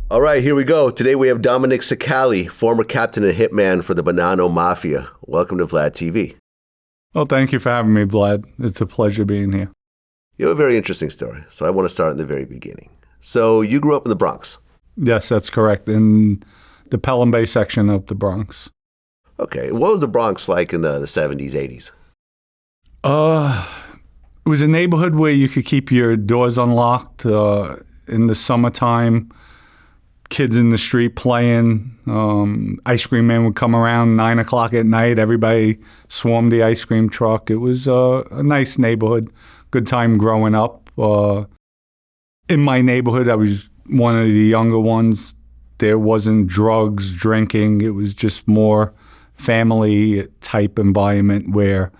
All right, here we go. Today we have Dominick Cicale, former captain and hitman for the Bonanno Mafia. Welcome to Vlad TV. Well, thank you for having me, Vlad. It's a pleasure being here. You have a very interesting story, so I want to start in the very beginning. So you grew up in the Bronx? Yes, that's correct, in the Pelham Bay section of the Bronx. Okay, what was the Bronx like in the 70s, 80s? It was a neighborhood where you could keep your doors unlocked in the summertime. Kids in the street playing. Ice cream man would come around 9 o'clock at night. Everybody swarmed the ice cream truck. It was a nice neighborhood. Good time growing up. In my neighborhood, I was one of the younger ones. There wasn't drugs, drinking. It was just more family type environment where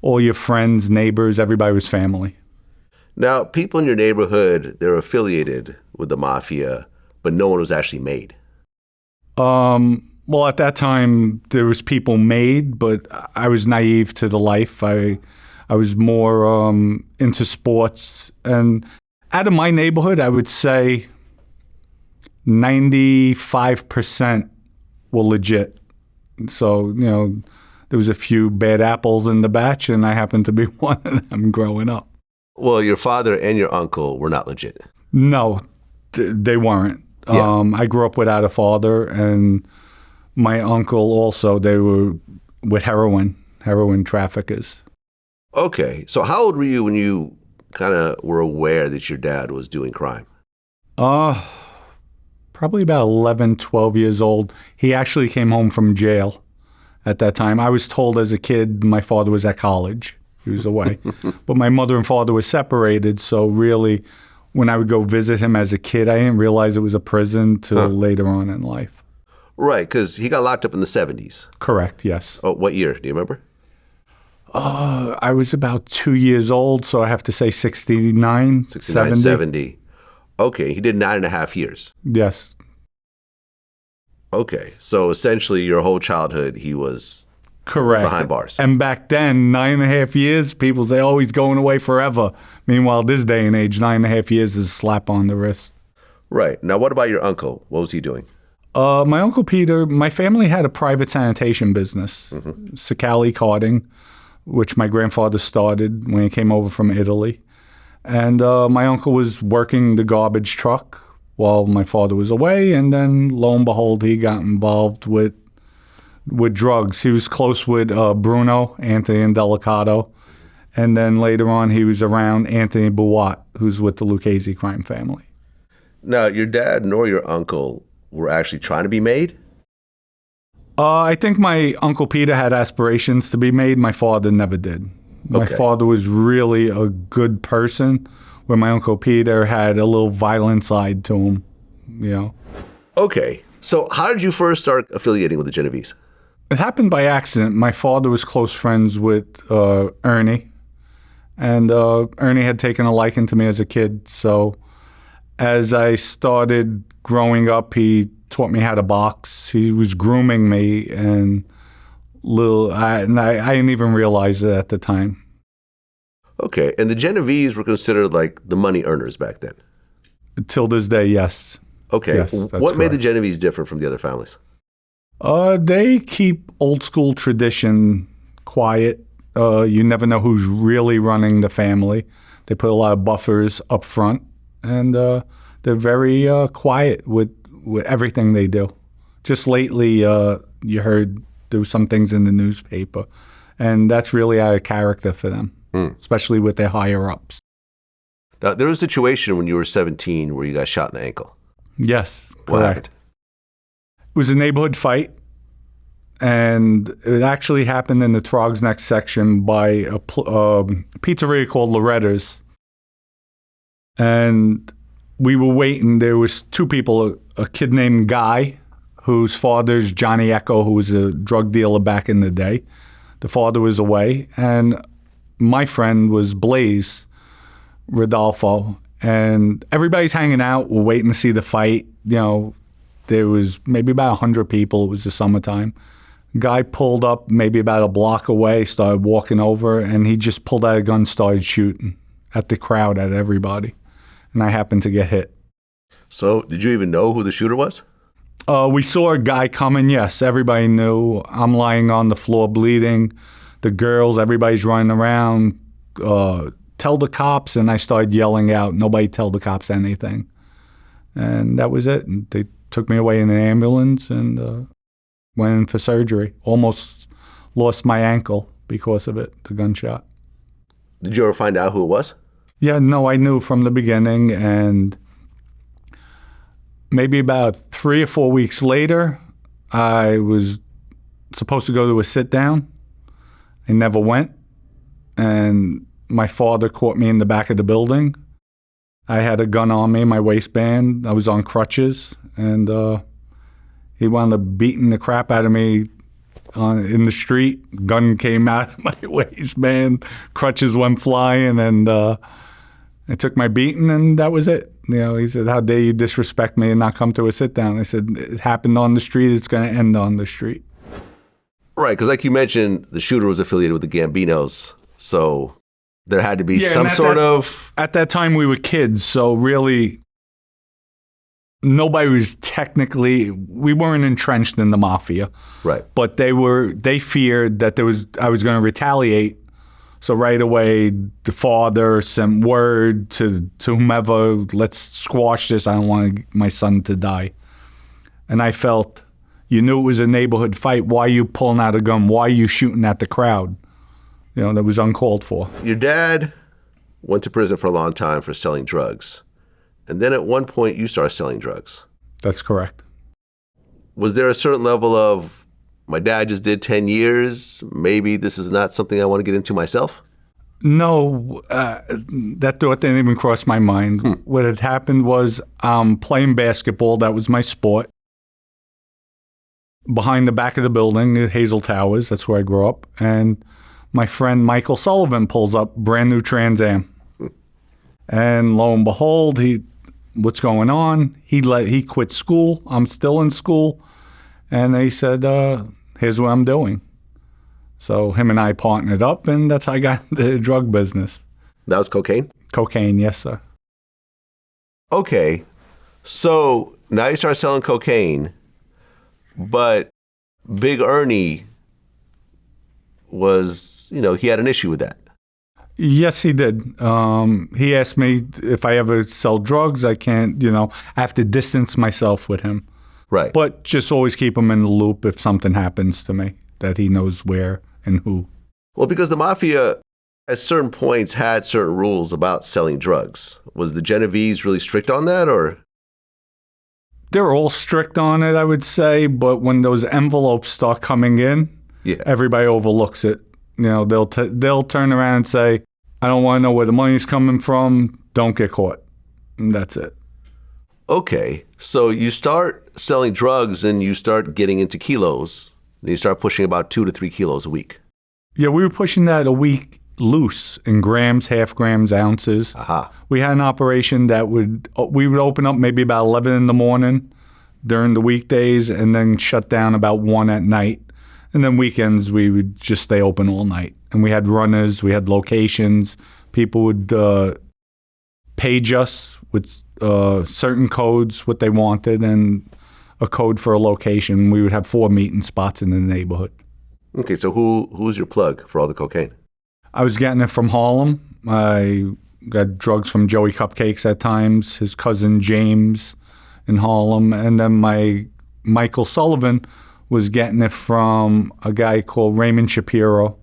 all your friends, neighbors, everybody was family. Now, people in your neighborhood, they're affiliated with the Mafia, but no one was actually made. Well, at that time, there was people made, but I was naive to the life. I was more into sports. And out of my neighborhood, I would say 95% were legit. So, there was a few bad apples in the batch, and I happened to be one of them growing up. Well, your father and your uncle were not legit. No, they weren't. Yeah. I grew up without a father, and my uncle also, they were with heroin traffickers. Okay, so how old were you when you kind of were aware that your dad was doing crime? Probably about 11, 12 years old. He actually came home from jail at that time. I was told as a kid my father was at college. He was away. But my mother and father were separated, so really when I would go visit him as a kid, I didn't realize it was a prison till later on in life. Right, because he got locked up in the 70s. Correct, yes. Oh, what year? Do you remember? I was about 2 years old, so I have to say 69, 70. Okay, he did 9.5 years. Yes. Okay, so essentially your whole childhood he was correct behind bars. And back then, 9.5 years, people say, oh, he's going away forever. Meanwhile, this day and age, 9.5 years is a slap on the wrist. Right. Now, what about your uncle? What was he doing? My Uncle Peter, my family had a private sanitation business, Cicale carting, which my grandfather started when he came over from Italy. And my uncle was working the garbage truck while my father was away, and then lo and behold, he got involved with drugs. He was close with Bruno, Anthony and Delicato, and then later on he was around Anthony Buat, who's with the Lucchese crime family. Now, your dad nor your uncle were actually trying to be made? I think my Uncle Peter had aspirations to be made. My father never did. My father was really a good person, where my Uncle Peter had a little violent side to him, Okay, so how did you first start affiliating with the Genovese? It happened by accident. My father was close friends with Ernie, and Ernie had taken a liking to me as a kid. So as I started growing up, he taught me how to box. He was grooming me, and I didn't even realize it at the time. Okay, and the Genovese were considered like the money earners back then? Till this day, yes. Okay, yes, what made the Genovese different from the other families? They keep old school tradition quiet. You never know who's really running the family. They put a lot of buffers up front, and they're very quiet with everything they do. Just lately, you heard there was some things in the newspaper, and that's really out of character for them, especially with their higher-ups. Now, there was a situation when you were 17 where you got shot in the ankle. Yes, What correct. happened? It was a neighborhood fight, and it actually happened in the Trog's Neck section by a pizzeria called Loretta's. And we were waiting. There was two people, a kid named Guy, whose father's Johnny Echo, who was a drug dealer back in the day. The father was away, and my friend was Blaze Rodolfo. And everybody's hanging out. We're waiting to see the fight. There was maybe about 100 people. It was the summertime. Guy pulled up maybe about a block away, started walking over, and he just pulled out a gun, started shooting at the crowd, at everybody. And I happened to get hit. So did you even know who the shooter was? We saw a guy coming, yes. Everybody knew. I'm lying on the floor bleeding. The girls, everybody's running around. Tell the cops, and I started yelling out, nobody tell the cops anything. And that was it. And they took me away in an ambulance and went in for surgery. Almost lost my ankle because of it, the gunshot. Did you ever find out who it was? Yeah, no, I knew from the beginning, and maybe about 3 or 4 weeks later, I was supposed to go to a sit-down. I never went, and my father caught me in the back of the building. I had a gun on me, my waistband. I was on crutches, and he wound up beating the crap out of me in the street. Gun came out of my waistband, crutches went flying, and I took my beating, and that was it. You know, he said, "How dare you disrespect me and not come to a sit-down?" I said, "It happened on the street. It's going to end on the street." Right, because like you mentioned, the shooter was affiliated with the Gambinos, so there had to be some sort of... At that time, we were kids, so really, nobody was technically... We weren't entrenched in the Mafia. Right. But they feared that I was going to retaliate. So right away, the father sent word to whomever, let's squash this. I don't want my son to die. And I felt, you knew it was a neighborhood fight. Why are you pulling out a gun? Why are you shooting at the crowd? You know, that was uncalled for. Your dad went to prison for a long time for selling drugs. And then at one point, you started selling drugs. That's correct. Was there a certain level of, my dad just did 10 years, maybe this is not something I want to get into myself? No, that thought didn't even cross my mind. What had happened was playing basketball, that was my sport. Behind the back of the building at Hazel Towers, that's where I grew up, and my friend Michael Sullivan pulls up, brand new Trans Am. And lo and behold, what's going on? He quit school. I'm still in school. And they said, here's what I'm doing. So him and I partnered up, and that's how I got the drug business. That was cocaine? Cocaine, yes, sir. Okay. So now you start selling cocaine, but Big Ernie was, he had an issue with that. Yes, he did. He asked me if I ever sell drugs, I can't, I have to distance myself with him. Right. But just always keep him in the loop if something happens to me, that he knows where and who. Well, because the Mafia at certain points had certain rules about selling drugs. Was the Genovese really strict on that, or? They're all strict on it, I would say, but when those envelopes start coming in, everybody overlooks it. They'll turn around and say, I don't want to know where the money's coming from, don't get caught. And that's it. Okay, so you start selling drugs and you start getting into kilos. And you start pushing about 2 to 3 kilos a week. Yeah, we were pushing that a week loose in grams, half grams, ounces. Aha. We had an operation that we would open up maybe about 11 in the morning during the weekdays and then shut down about 1 at night. And then weekends, we would just stay open all night. And we had runners, we had locations. People would page us with certain codes, what they wanted, and a code for a location. We would have 4 meeting spots in the neighborhood. Okay, so who's your plug for all the cocaine? I was getting it from Harlem. I got drugs from Joey Cupcakes at times, his cousin James in Harlem, and then my Michael Sullivan was getting it from a guy called Raymond Shapiro,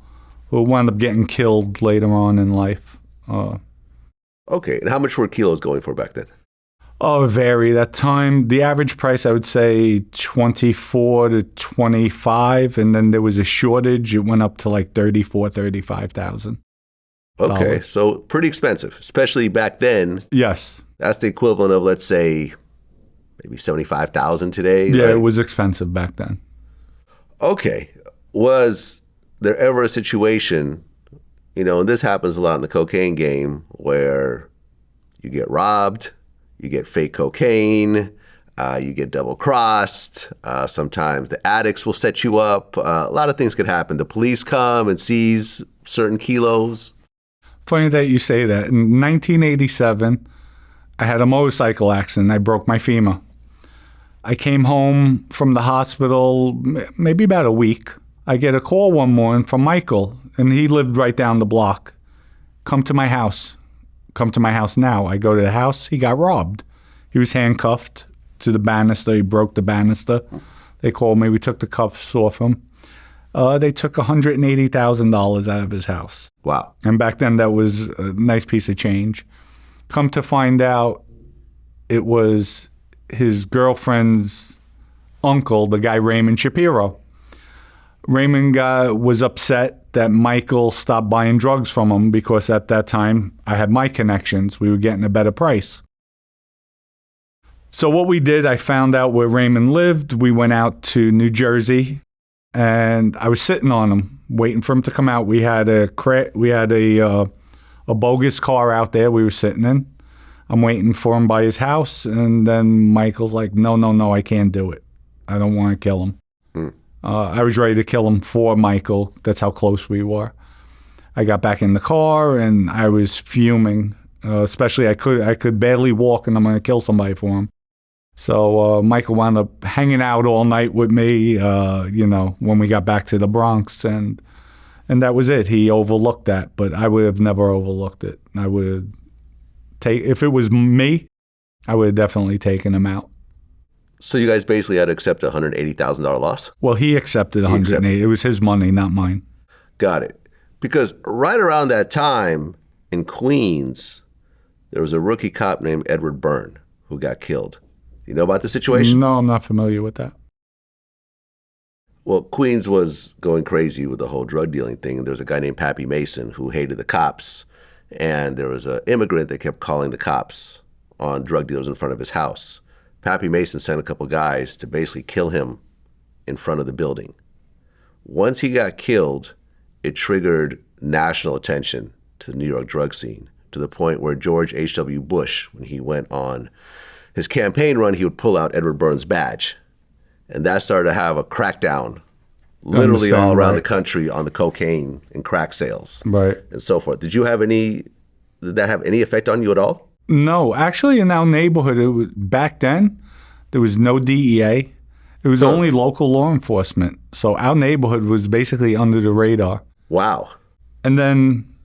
who wound up getting killed later on in life. Okay, and how much were kilos going for back then? Oh, it varied. At time, the average price, I would say 24 to 25, and then there was a shortage. It went up to like 34, 35,000. Okay, so pretty expensive, especially back then. Yes. That's the equivalent of, let's say, maybe 75,000 today. Yeah, right? It was expensive back then. Okay. Was there ever a situation, and this happens a lot in the cocaine game, where you get robbed, you get fake cocaine, you get double-crossed, sometimes the addicts will set you up. A lot of things could happen. The police come and seize certain kilos. Funny that you say that. In 1987, I had a motorcycle accident. I broke my femur. I came home from the hospital maybe about a week. I get a call one morning from Michael, and he lived right down the block. Come to my house. Come to my house now. I go to the house. He got robbed. He was handcuffed to the banister. He broke the banister. They called me. We took the cuffs off him. They took $180,000 out of his house. Wow. And back then, that was a nice piece of change. Come to find out, it was his girlfriend's uncle, the guy Raymond Shapiro. Raymond was upset that Michael stopped buying drugs from him because at that time I had my connections. We were getting a better price. So what we did, I found out where Raymond lived. We went out to New Jersey, and I was sitting on him, waiting for him to come out. We had a bogus car out there we were sitting in. I'm waiting for him by his house, and then Michael's like, no, I can't do it. I don't want to kill him. I was ready to kill him for Michael. That's how close we were. I got back in the car, and I was fuming. Especially I could barely walk, and I'm going to kill somebody for him. So Michael wound up hanging out all night with me, when we got back to the Bronx, and that was it. He overlooked that, but I would have never overlooked it. I would have if it was me, I would have definitely taken him out. So you guys basically had to accept a $180,000 loss? Well, he accepted $180,000. It was his money, not mine. Got it. Because right around that time in Queens, there was a rookie cop named Edward Byrne who got killed. Do you know about the situation? No, I'm not familiar with that. Well, Queens was going crazy with the whole drug dealing thing. And there was a guy named Pappy Mason who hated the cops. And there was an immigrant that kept calling the cops on drug dealers in front of his house. Pappy Mason sent a couple guys to basically kill him in front of the building. Once he got killed, it triggered national attention to the New York drug scene, to the point where George H.W. Bush, when he went on his campaign run, he would pull out Edward Byrne's badge. And that started to have a crackdown literally all around the country on the cocaine and crack sales, right, and so forth. Did that have any effect on you at all? No, actually, in our neighborhood, back then, there was no DEA. It was only local law enforcement. So our neighborhood was basically under the radar. Wow. And then, I'm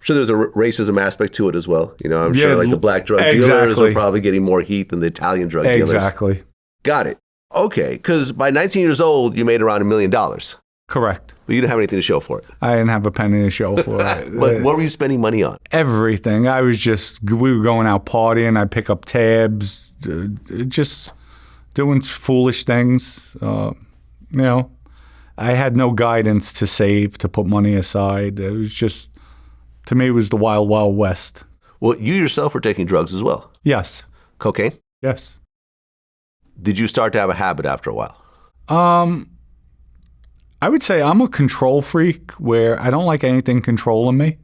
sure there's a racism aspect to it as well. I'm sure like the black drug dealers were probably getting more heat than the Italian drug dealers. Exactly. Got it. Okay, because by 19 years old, you made around $1 million. Correct. But you didn't have anything to show for it. I didn't have a penny to show for it. But what were you spending money on? Everything. We were going out partying. I'd pick up tabs, just doing foolish things. I had no guidance to save, to put money aside. It was just, to me, it was the wild, wild west. Well, you yourself were taking drugs as well. Yes. Cocaine? Yes. Did you start to have a habit after a while? I would say I'm a control freak where I don't like anything controlling me.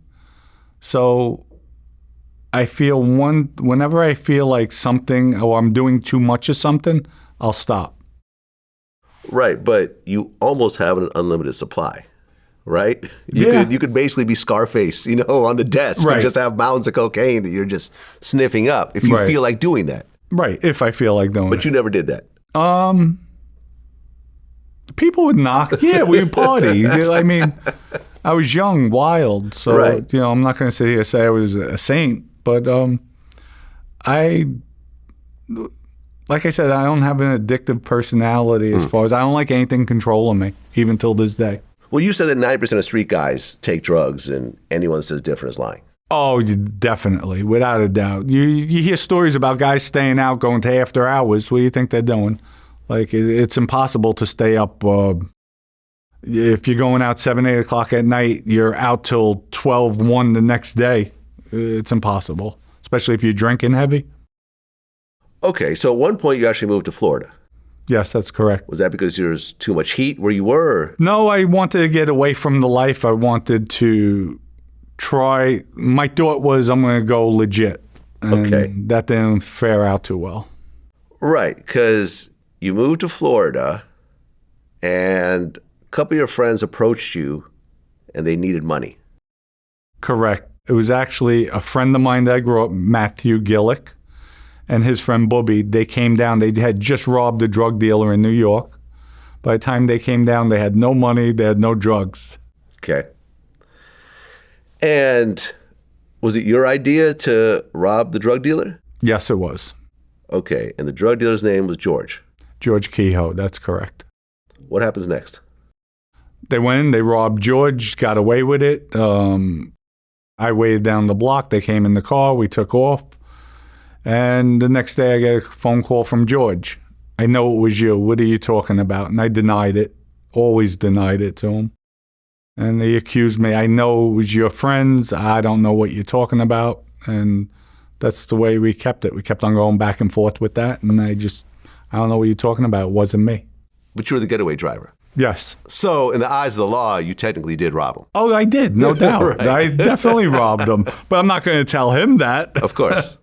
So I feel whenever I feel like something or I'm doing too much of something, I'll stop. Right, but you almost have an unlimited supply, right? Yeah. You could basically be Scarface, on the desk, and just have mountains of cocaine that you're just sniffing up if you feel like doing that. Right, if I feel like doing it. But you never did that. People would knock. Yeah, we would party. I mean, I was young, wild. So, I'm not going to sit here and say I was a saint. But like I said, I don't have an addictive personality as far as I don't like anything controlling me, even till this day. Well, you said that 90% of street guys take drugs, and anyone that says different is lying. Oh, definitely, without a doubt. You hear stories about guys staying out, going to after hours. What do you think they're doing? Like, it's impossible to stay up. If you're going out 7, 8 o'clock at night, you're out till 12, 1 the next day. It's impossible, especially if you're drinking heavy. Okay, so at one point you actually moved to Florida. Yes, that's correct. Was that because there's too much heat where you were? No, I wanted to get away from the life. I wanted to try. My thought was I'm going to go legit. And that didn't fare out too well. Right, because you moved to Florida and a couple of your friends approached you and they needed money. Correct. It was actually a friend of mine that I grew up, Matthew Gillick. and his friend Booby, they came down. They had just robbed a drug dealer in New York. By the time they came down, they had no money, they had no drugs. Okay. And was it your idea to rob the drug dealer? Yes, it was. Okay. And the drug dealer's name was George. George Kehoe, that's correct. What happens next? They went in, they robbed George, got away with it. I waited down the block. They came in the car. We took off. And the next day I get a phone call from George. I know it was you. What are you talking about? And I denied it. Always denied it to him. And he accused me. I know it was your friends. I don't know what you're talking about. And that's the way we kept it. We kept on going back and forth with that. And I don't know what you're talking about. It wasn't me. But you were the getaway driver. Yes. So in the eyes of the law, you technically did rob him. Oh, I did. No doubt. Right. I definitely robbed him. But I'm not going to tell him that. Of course.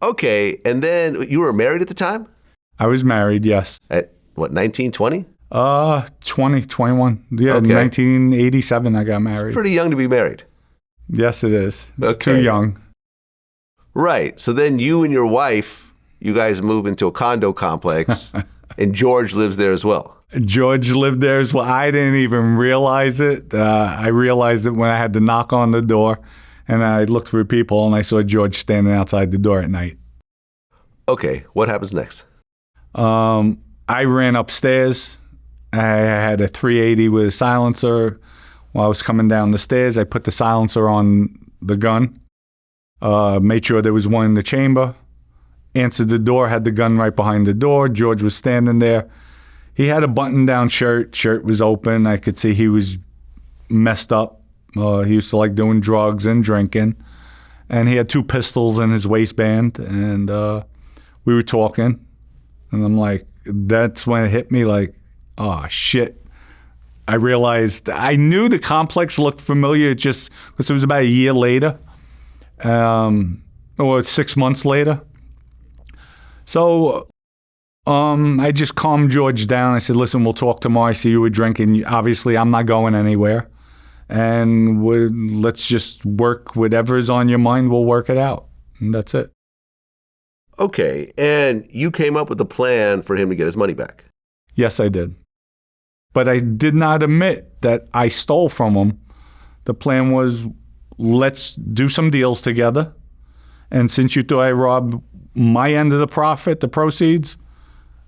Okay. And then you were married at the time? I was married, yes. At what, 19, 20? 20, 21. Yeah, Okay. 1987 I got married. Pretty young to be married. Yes, it is. Okay. Too young. Right. So then you and your wife, you guys move into a condo complex, and George lives there as well. George lived there as well. I didn't even realize it. I realized it when I had to knock on the door, and I looked for people, and I saw George standing outside the door at night. Okay. What happens next? I ran upstairs. I had a 380 with a silencer. While I was coming down the stairs, I put the silencer on the gun, made sure there was one in the chamber, answered the door, had the gun right behind the door. George was standing there. He had a button-down shirt. Shirt was open. I could see he was messed up. He used to like doing drugs and drinking. And he had 2 pistols in his waistband. And we were talking. And I'm like, that's when it hit me like, oh, shit. I realized, I knew the complex looked familiar just because it was about a year later, or 6 months later. So I just calmed George down. I said, listen, we'll talk tomorrow. I see you were drinking. Obviously, I'm not going anywhere. And let's just work whatever's on your mind. We'll work it out. And that's it. Okay. And you came up with a plan for him to get his money back. Yes, I did. But I did not admit that I stole from him. The plan was, let's do some deals together. And since you thought I robbed my end of the profit, the proceeds,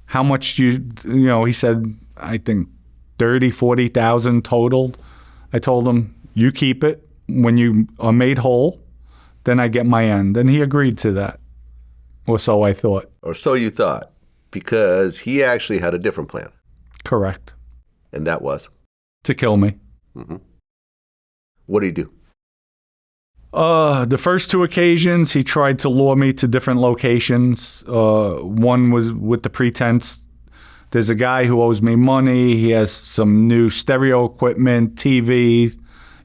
how much he said, I think 30, 40,000 total. I told him, you keep it. When you are made whole, then I get my end. And he agreed to that. Or so I thought. Or so you thought, because he actually had a different plan. Correct. And that was? To kill me. Mm-hmm. What did he do? The first 2 occasions, he tried to lure me to different locations. One was with the pretense, there's a guy who owes me money. He has some new stereo equipment, TV.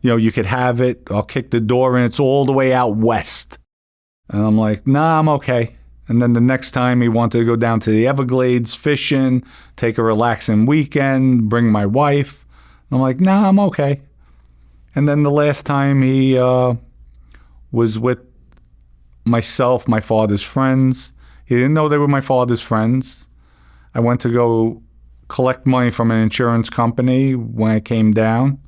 You could have it. I'll kick the door in. It's all the way out west. And I'm like, nah, I'm okay. And then the next time he wanted to go down to the Everglades fishing, take a relaxing weekend, bring my wife. I'm like, nah, I'm okay. And then the last time he was with myself, my father's friends. He didn't know they were my father's friends. I went to go collect money from an insurance company when I came down.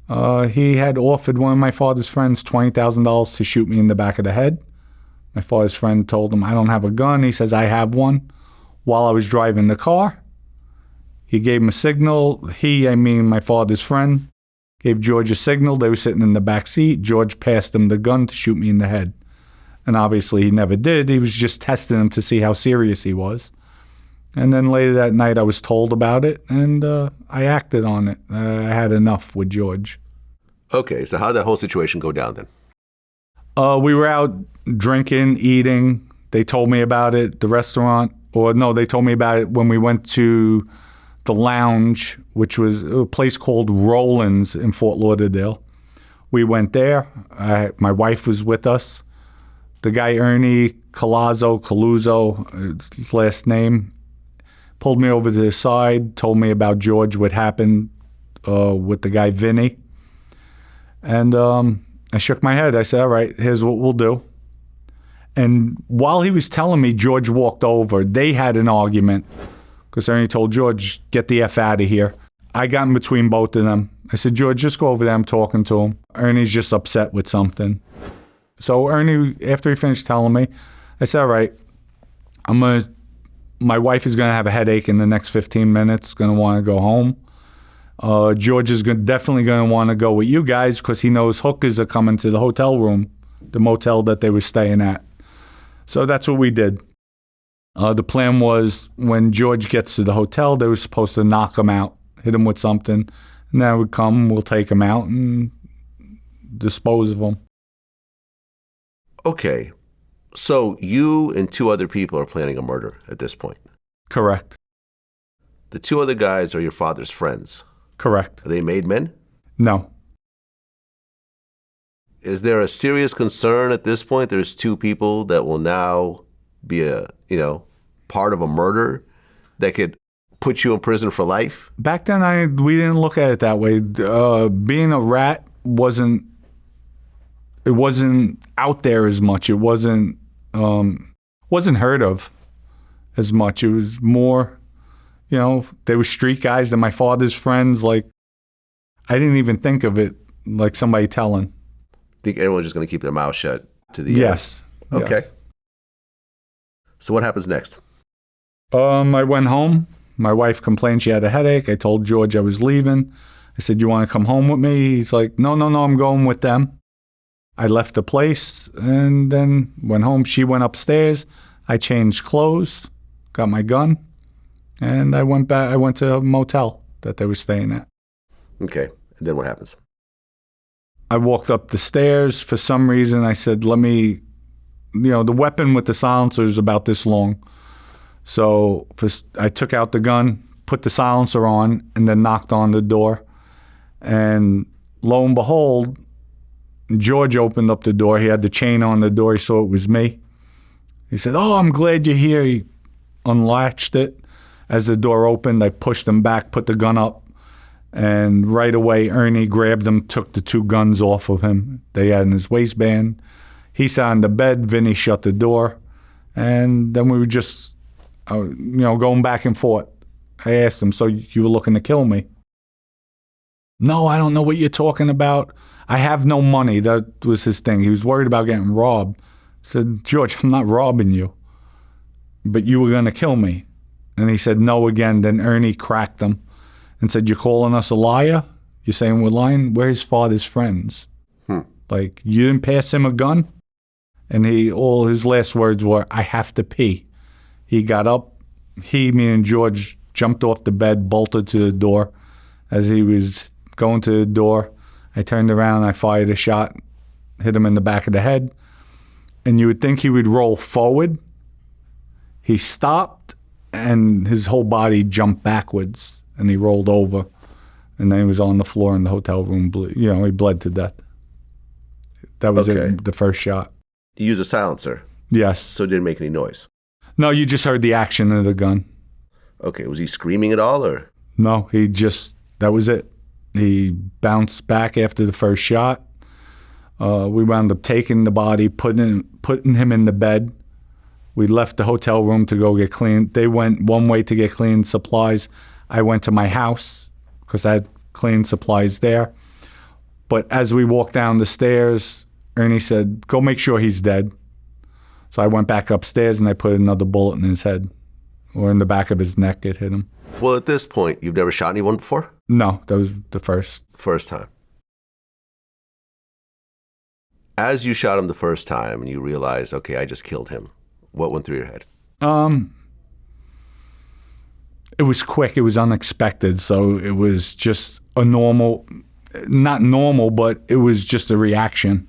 He had offered one of my father's friends $20,000 to shoot me in the back of the head. My father's friend told him, I don't have a gun. He says, I have one. While I was driving the car, he gave him a signal. My father's friend, gave George a signal. They were sitting in the back seat. George passed him the gun to shoot me in the head. And obviously he never did. He was just testing him to see how serious he was. And then later that night I was told about it, and I acted on it. I had enough with George. Okay, so how did that whole situation go down then? We were out drinking, eating. They told me about it, the restaurant. They told me about it when we went to the lounge, which was a place called Roland's in Fort Lauderdale. We went there. My wife was with us. The guy, Ernie Caluzo, his last name, pulled me over to the side, told me about George, what happened with the guy, Vinnie. And I shook my head. I said, all right, here's what we'll do. And while he was telling me, George walked over. They had an argument because Ernie told George, get the F out of here. I got in between both of them. I said, George, just go over there. I'm talking to him. Ernie's just upset with something. So Ernie, after he finished telling me, I said, all right, my wife is going to have a headache in the next 15 minutes, going to want to go home. George is definitely going to want to go with you guys because he knows hookers are coming to the hotel room, the motel that they were staying at. So that's what we did. The plan was when George gets to the hotel, they were supposed to knock him out, hit him with something, and then we'd come, we'll take him out and dispose of him. Okay, so you and 2 other people are planning a murder at this point. Correct. The 2 other guys are your father's friends. Correct. Are they made men? No. Is there a serious concern at this point? There's 2 people that will now be part of a murder that could put you in prison for life? Back then, we didn't look at it that way. Being a rat wasn't out there as much. It wasn't heard of as much. It was more, they were street guys and my father's friends. Like, I didn't even think of it like somebody telling. Think everyone's just going to keep their mouth shut to the Yes. end? Okay. Yes. So what happens next? I went home. My wife complained she had a headache. I told George I was leaving. I said, you want to come home with me? He's like, no, I'm going with them. I left the place and then went home. She went upstairs. I changed clothes, got my gun, and I went back. I went to a motel that they were staying at. Okay. And then what happens? I walked up the stairs. For some reason, I said, the weapon with the silencer is about this long. So I took out the gun, put the silencer on, and then knocked on the door. And lo and behold, George opened up the door. He had the chain on the door. He saw it was me. He said, oh, I'm glad you're here. He unlatched it. As the door opened, I pushed him back, put the gun up. And right away, Ernie grabbed him, took the 2 guns off of him. They had in his waistband. He sat on the bed. Vinnie shut the door. And then we were just, going back and forth. I asked him, so you were looking to kill me? No, I don't know what you're talking about. I have no money. That was his thing. He was worried about getting robbed. I said, George, I'm not robbing you. But you were going to kill me. And he said no again. Then Ernie cracked him and said, you're calling us a liar? You're saying we're lying? We're his father's friends. Like, you didn't pass him a gun? And all his last words were, I have to pee. He got up. Me and George jumped off the bed, bolted to the door. As he was going to the door, I turned around, I fired a shot, hit him in the back of the head. And you would think he would roll forward. He stopped, and his whole body jumped backwards, and he rolled over. And then he was on the floor in the hotel room. He bled to death. That was it, the first shot. You used a silencer? Yes. So it didn't make any noise? No, you just heard the action of the gun. Okay. Was he screaming at all, or? No, that was it. He bounced back after the first shot. We wound up taking the body, putting him in the bed. We left the hotel room to go get clean. They went one way to get clean supplies. I went to my house because I had clean supplies there. But as we walked down the stairs, Ernie said, go make sure he's dead. So I went back upstairs and I put another bullet in his head, or in the back of his neck. It hit him. Well, at this point, you've never shot anyone before? No, that was the first. First time. As you shot him the first time and you realized, okay, I just killed him, what went through your head? It was quick. It was unexpected. So it was just not normal, but it was just a reaction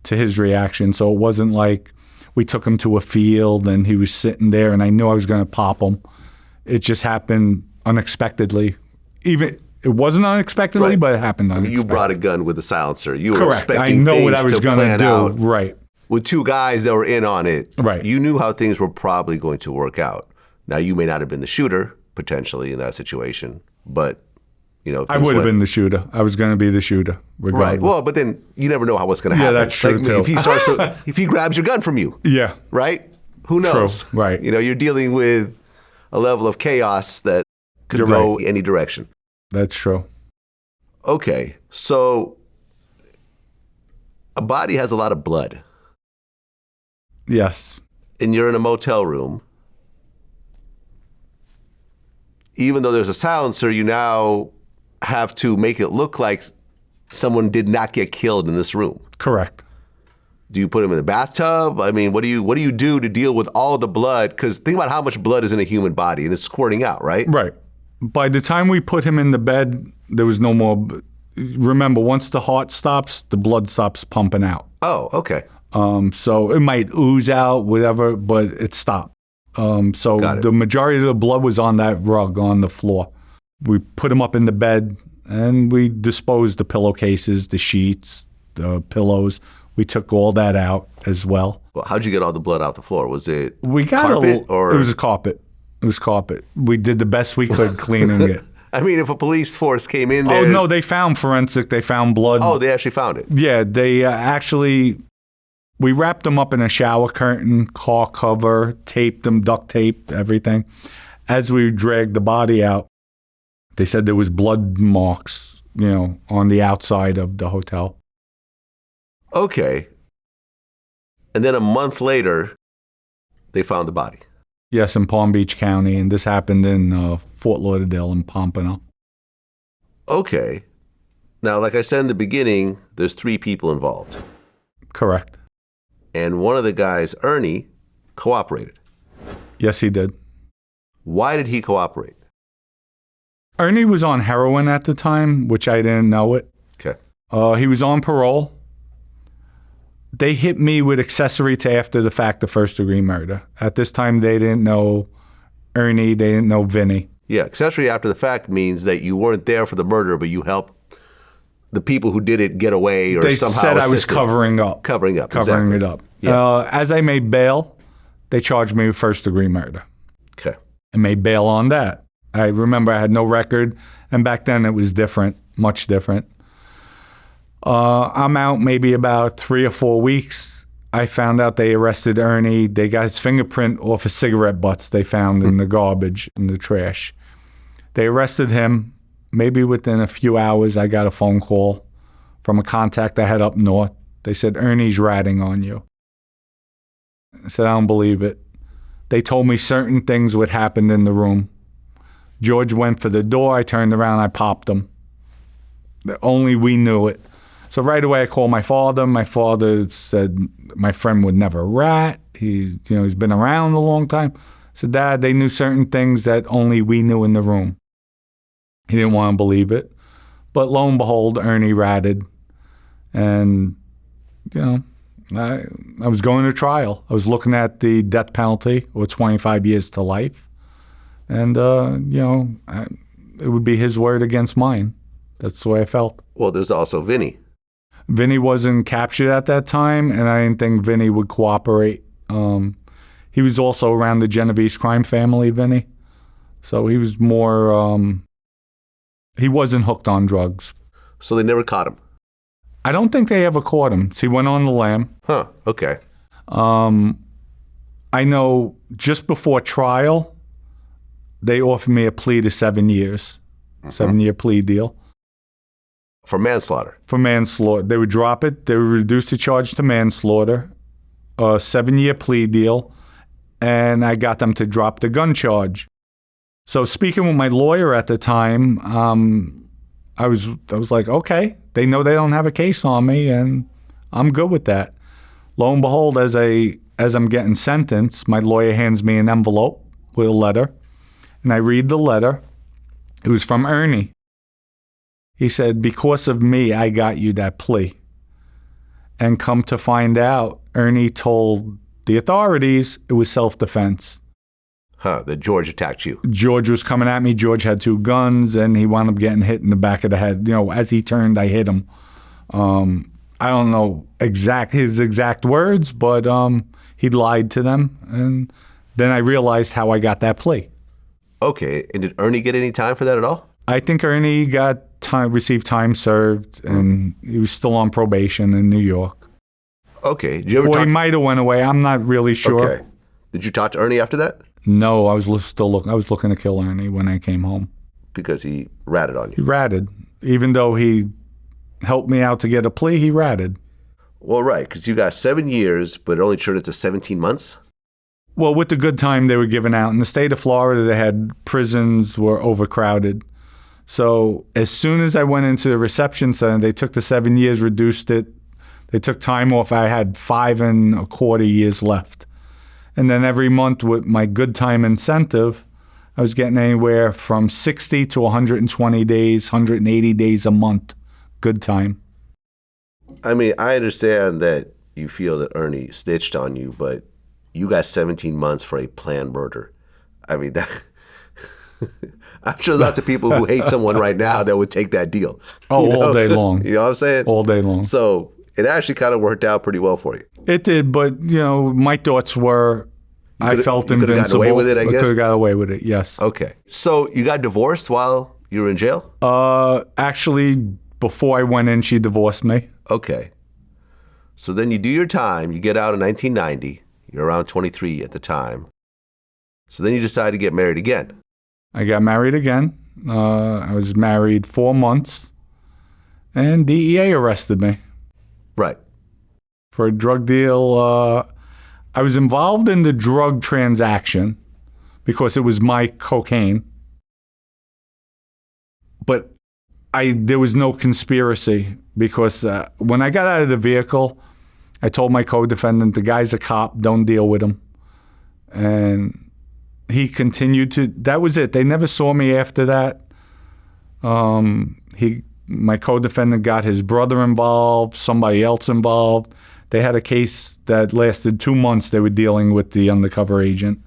to his reaction. So it wasn't like we took him to a field and he was sitting there and I knew I was going to pop him. It just happened unexpectedly. Even it wasn't unexpectedly, right. But it happened unexpectedly. You brought a gun with a silencer. You were Correct. expecting I know things what I was going to do. out. Right. With 2 guys that were in on it. Right. You knew how things were probably going to work out. Now, you may not have been the shooter, potentially, in that situation, but I would have been the shooter. I was going to be the shooter, regardless. Right. Well, but then you never know what's going to happen. Yeah, that's true, too. If he grabs your gun from you. Yeah. Right? Who knows? True. Right. You're dealing with a level of chaos that could go any direction. That's true. Okay. So a body has a lot of blood. Yes. And you're in a motel room. Even though there's a silencer, you now have to make it look like someone did not get killed in this room. Correct. Do you put him in a bathtub? I mean, what do you do to deal with all the blood? Because think about how much blood is in a human body, and it's squirting out, right? Right. By the time we put him in the bed, there was no more. Remember, once the heart stops, the blood stops pumping out. Oh, okay. So it might ooze out, whatever, but it stopped. So the majority of the blood was on that rug on the floor. We put him up in the bed, and we disposed the pillowcases, the sheets, the pillows. We took all that out as well. Well, how'd you get all the blood off the floor? Was it carpet? It was a carpet. It was carpet. We did the best we could cleaning it. I mean, if a police force came in there... Oh, no, they found forensic. They found blood. Oh, they actually found it? Yeah, they actually... We wrapped them up in a shower curtain, car cover, taped them, duct tape, everything. As we dragged the body out, they said there was blood marks, on the outside of the hotel. Okay. And then a month later, they found the body. Yes, in Palm Beach County, and this happened in Fort Lauderdale and Pompano. Okay. Now, like I said in the beginning, there's 3 people involved. Correct. And one of the guys, Ernie, cooperated. Yes, he did. Why did he cooperate? Ernie was on heroin at the time, which I didn't know it. Okay. He was on parole. They hit me with accessory to after the fact of first-degree murder. At this time, they didn't know Ernie. They didn't know Vinnie. Yeah, accessory after the fact means that you weren't there for the murder, but you helped the people who did it get away or they somehow said assisted. I was covering up. Covering up, Covering exactly. it up. Yeah. As I made bail, they charged me with first-degree murder. Okay. And made bail on that. I remember I had no record, and back then it was different, much different. I'm out maybe about 3 or 4 weeks. I found out they arrested Ernie. They got his fingerprint off of cigarette butts they found in the garbage, in the trash. They arrested him. Maybe within a few hours, I got a phone call from a contact I had up north. They said, Ernie's ratting on you. I said, I don't believe it. They told me certain things would happen in the room. George went for the door. I turned around. I popped him. Only we knew it. So right away, I called my father. My father said my friend would never rat. He's been around a long time. I said, Dad, they knew certain things that only we knew in the room. He didn't want to believe it. But lo and behold, Ernie ratted. And, I was going to trial. I was looking at the death penalty, or 25 years to life. And, it would be his word against mine. That's the way I felt. Well, there's also Vinnie. Vinnie wasn't captured at that time, and I didn't think Vinnie would cooperate. He was also around the Genovese crime family, Vinnie. So he was more, he wasn't hooked on drugs. So they never caught him? I don't think they ever caught him. So he went on the lam. Huh, okay. I know just before trial, they offered me a plea to 7 years, 7-year plea deal. For manslaughter? For manslaughter. They would drop it. They would reduce the charge to manslaughter, a 7-year plea deal, and I got them to drop the gun charge. So speaking with my lawyer at the time, I was like, okay, they know they don't have a case on me, and I'm good with that. Lo and behold, as I'm getting sentenced, my lawyer hands me an envelope with a letter, and I read the letter. It was from Ernie. He said, because of me, I got you that plea. And come to find out, Ernie told the authorities it was self-defense. Huh, that George attacked you. George was coming at me. George had 2 guns, and he wound up getting hit in the back of the head. As he turned, I hit him. I don't know his exact words, but he lied to them. And then I realized how I got that plea. Okay, and did Ernie get any time for that at all? I think Ernie received time served, and he was still on probation in New York. Okay. Did you ever Or he talk? might have went away. I'm not really sure. Okay. Did you talk to Ernie after that? No, I was still looking. I was looking to kill Ernie when I came home. Because he ratted on He you. ratted. Even though he helped me out to get a plea, he ratted. Well, right, because you got 7 years, but it only turned into 17 months. Well, with the good time they were giving out. In the state of Florida, they had prisons were overcrowded. So as soon as I went into the reception center, they took the 7 years, reduced it. They took time off. I had 5 1/4 years left. And then every month with my good time incentive, I was getting anywhere from 60 to 120 days, 180 days a month. Good time. I mean, I understand that you feel that Ernie snitched on you, but you got 17 months for a planned murder. I mean, that I'm sure lots of people who hate someone right now that would take that deal. Oh, You know? all day long. You know what I'm saying? All day long. So it actually kind of worked out pretty well for you. It did, but, my thoughts were I felt you could've gotten invincible. away with it, I guess? could have got away with it, yes. Okay. So you got divorced while you were in jail? Actually, before I went in, she divorced me. Okay. So then you do your time. You get out in 1990. You're around 23 at the time. So then you decide to get married again. I got married again. I was married 4 months, and DEA arrested me Right. for a drug deal. I was involved in the drug transaction because it was my cocaine. But there was no conspiracy because when I got out of the vehicle, I told my co-defendant, the guy's a cop, don't deal with him. And he continued to, that was it. They never saw me after that. My co-defendant got his brother involved, somebody else involved. They had a case that lasted 2 months. They were dealing with the undercover agent.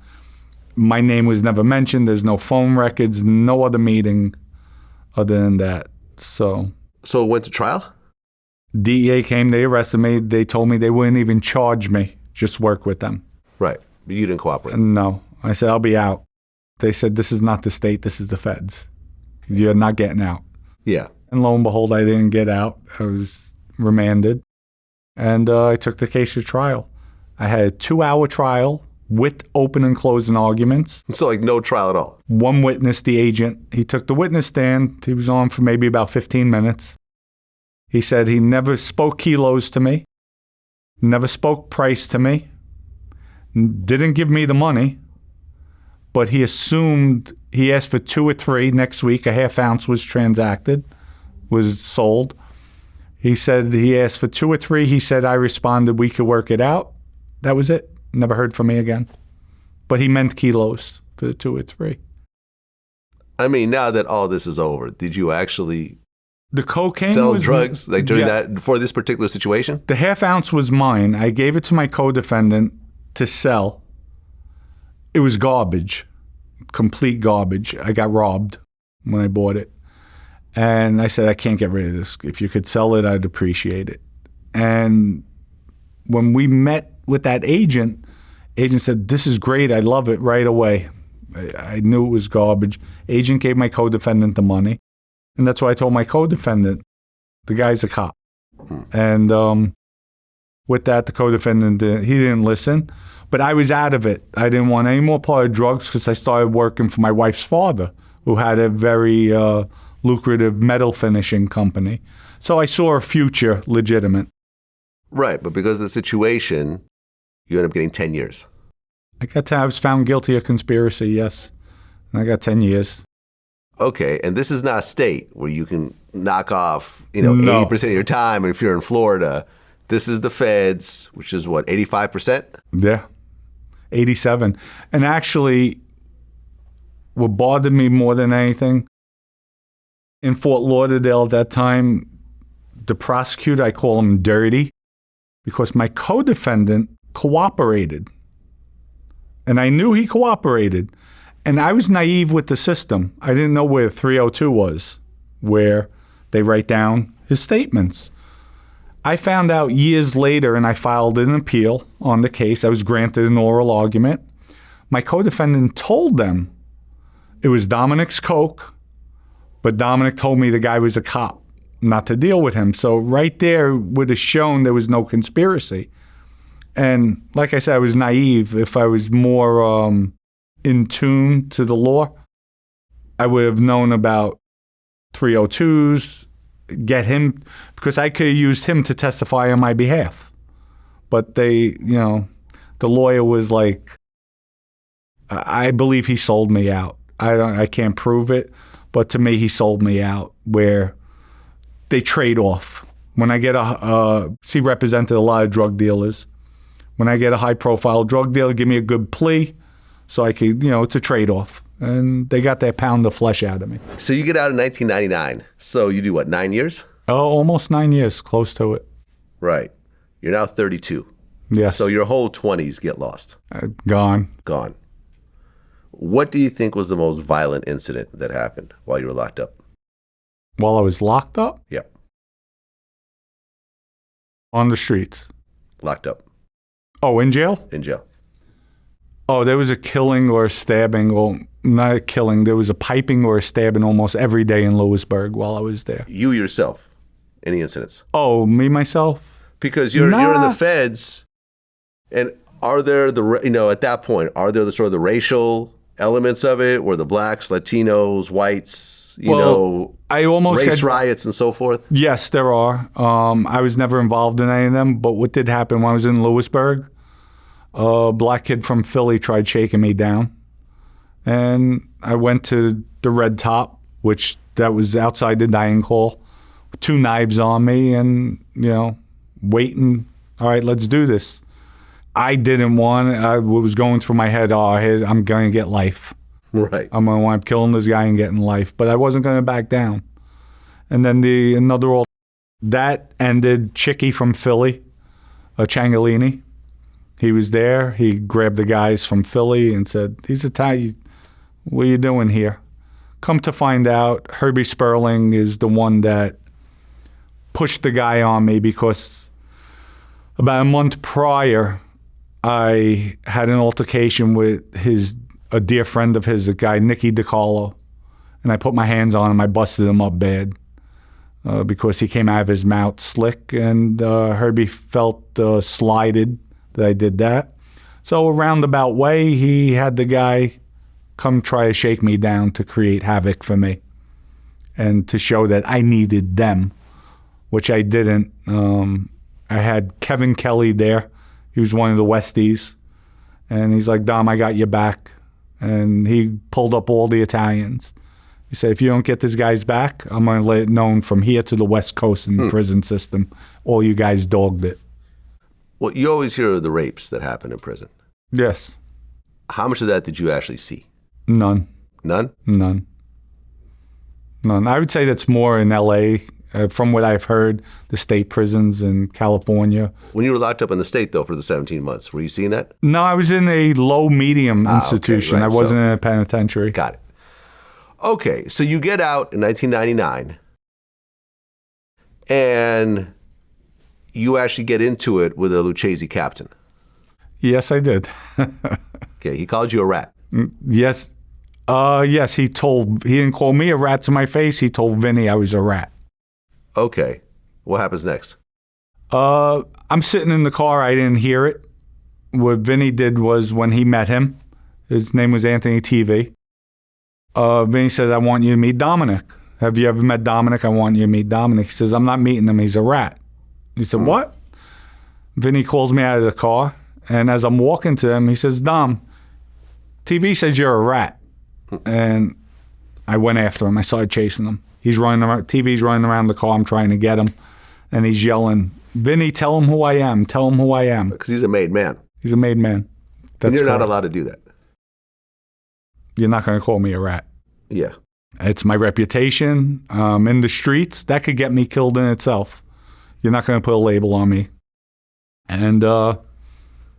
My name was never mentioned. There's no phone records, no other meeting other than that. So it went to trial? DEA came, they arrested me. They told me they wouldn't even charge me, just work with them. Right. But you didn't cooperate. No. I said, I'll be out. They said, this is not the state, this is the feds. You're not getting out. Yeah. And lo and behold, I didn't get out. I was remanded. And I took the case to trial. I had a 2-hour trial with open and closing arguments. So like no trial at all? One witness, the agent, he took the witness stand. He was on for maybe about 15 minutes. He said he never spoke kilos to me, never spoke price to me, didn't give me the money, but he assumed, he asked for 2 or 3 next week. A half ounce was transacted, was sold. He said he asked for 2 or 3. He said I responded, we could work it out. That was it. Never heard from me again. But he meant kilos for the 2 or 3. I mean, now that all this is over, did you actually The cocaine sell was, drugs like during yeah. that, for this particular situation? The half ounce was mine. I gave it to my co-defendant to sell. It was garbage, complete garbage. I got robbed when I bought it. And I said, I can't get rid of this. If you could sell it, I'd appreciate it. And when we met with that agent said, this is great. I love it right away. I knew it was garbage. Agent gave my co-defendant the money. And that's why I told my co-defendant, the guy's a cop. And with that, the co-defendant, he didn't listen. But I was out of it. I didn't want any more part of drugs because I started working for my wife's father, who had a very lucrative metal finishing company. So I saw a future legitimate. Right, but because of the situation, you end up getting 10 years. I was found guilty of conspiracy, yes. And I got 10 years. Okay, and this is not state where you can knock off, No. 80% of your time if you're in Florida. This is the feds, which is what, 85%? Yeah, 87. And actually, what bothered me more than anything, in Fort Lauderdale at that time, the prosecutor, I call him dirty, because my co-defendant cooperated. And I knew he cooperated. And I was naive with the system. I didn't know where 302 was, where they write down his statements. I found out years later, and I filed an appeal on the case. I was granted an oral argument. My co-defendant told them it was Dominick's coke, But Dominick told me the guy was a cop, not to deal with him. So right there would have shown there was no conspiracy. And like I said, I was naive. If I was more in tune to the law, I would have known about 302s, get him, because I could have used him to testify on my behalf. But the lawyer was like, I believe he sold me out. I can't prove it, but to me, he sold me out, where they trade off. When I get represented a lot of drug dealers. When I get a high-profile drug dealer, give me a good plea, so I could, it's a trade-off. And they got that pound of flesh out of me. So you get out in 1999. So you do what, 9 years? Oh, almost 9 years, close to it. Right. You're now 32. Yes. So your whole 20s get lost. Gone. Gone. What do you think was the most violent incident that happened while you were locked up? While I was locked up? Yep. On the streets. Locked up. Oh, in jail? In jail. Oh, there was a killing or a stabbing. Well, not a killing. There was a piping or a stabbing almost every day in Lewisburg while I was there. You yourself, any incidents? Oh, me, myself? Because you're in the feds, and are there at that point, are there the sort of the racial elements of it, where the blacks, Latinos, whites, I almost race riots and so forth? Yes, there are. I was never involved in any of them, but what did happen when I was in Lewisburg, a black kid from Philly tried shaking me down. And I went to the Red Top, which that was outside the dining hall, with 2 knives on me and, waiting. All right, let's do this. I didn't want it. What was going through my head, I'm going to get life. Right. I'm going to wind up killing this guy and getting life. But I wasn't going to back down. And then that ended. Chicky from Philly, Ciangalini. He was there. He grabbed the guys from Philly and said, he's Italian. What are you doing here? Come to find out, Herbie Sperling is the one that pushed the guy on me, because about a month prior, I had an altercation with a dear friend of his, a guy, Nicky DiCarlo. And I put my hands on him. I busted him up bad because he came out of his mouth slick. And Herbie felt slighted that I did that. So a roundabout way, he had the guy come try to shake me down to create havoc for me and to show that I needed them, which I didn't. I had Kevin Kelly there. He was one of the Westies. And he's like, Dom, I got your back. And he pulled up all the Italians. He said, if you don't get this guy's back, I'm going to let it known from here to the West Coast in the prison system. All you guys dogged it. Well, you always hear of the rapes that happen in prison. Yes. How much of that did you actually see? None. None? None. I would say that's more in L.A., from what I've heard, the state prisons in California. When you were locked up in the state, though, for the 17 months, were you seeing that? No, I was in a low-medium institution. Okay, right. I wasn't in a penitentiary. Got it. Okay, so you get out in 1999, and you actually get into it with a Lucchese captain. Yes, I did. Okay, he called you a rat. Yes. Yes, he didn't call me a rat to my face. He told Vinnie I was a rat. Okay. What happens next? I'm sitting in the car. I didn't hear it. What Vinnie did was, when he met him, his name was Anthony TV. Vinnie says, I want you to meet Dominick. Have you ever met Dominick? I want you to meet Dominick. He says, I'm not meeting him. He's a rat. He said, what? Vinnie calls me out of the car. And as I'm walking to him, he says, Dom, TV says you're a rat. And I went after him. I started chasing him. He's running around. TV's running around the car. I'm trying to get him. And he's yelling, Vinnie, tell him who I am. Tell him who I am. Because he's a made man. He's a made man. And you're not allowed to do that. You're not going to call me a rat. Yeah. It's my reputation in the streets. That could get me killed in itself. You're not going to put a label on me. And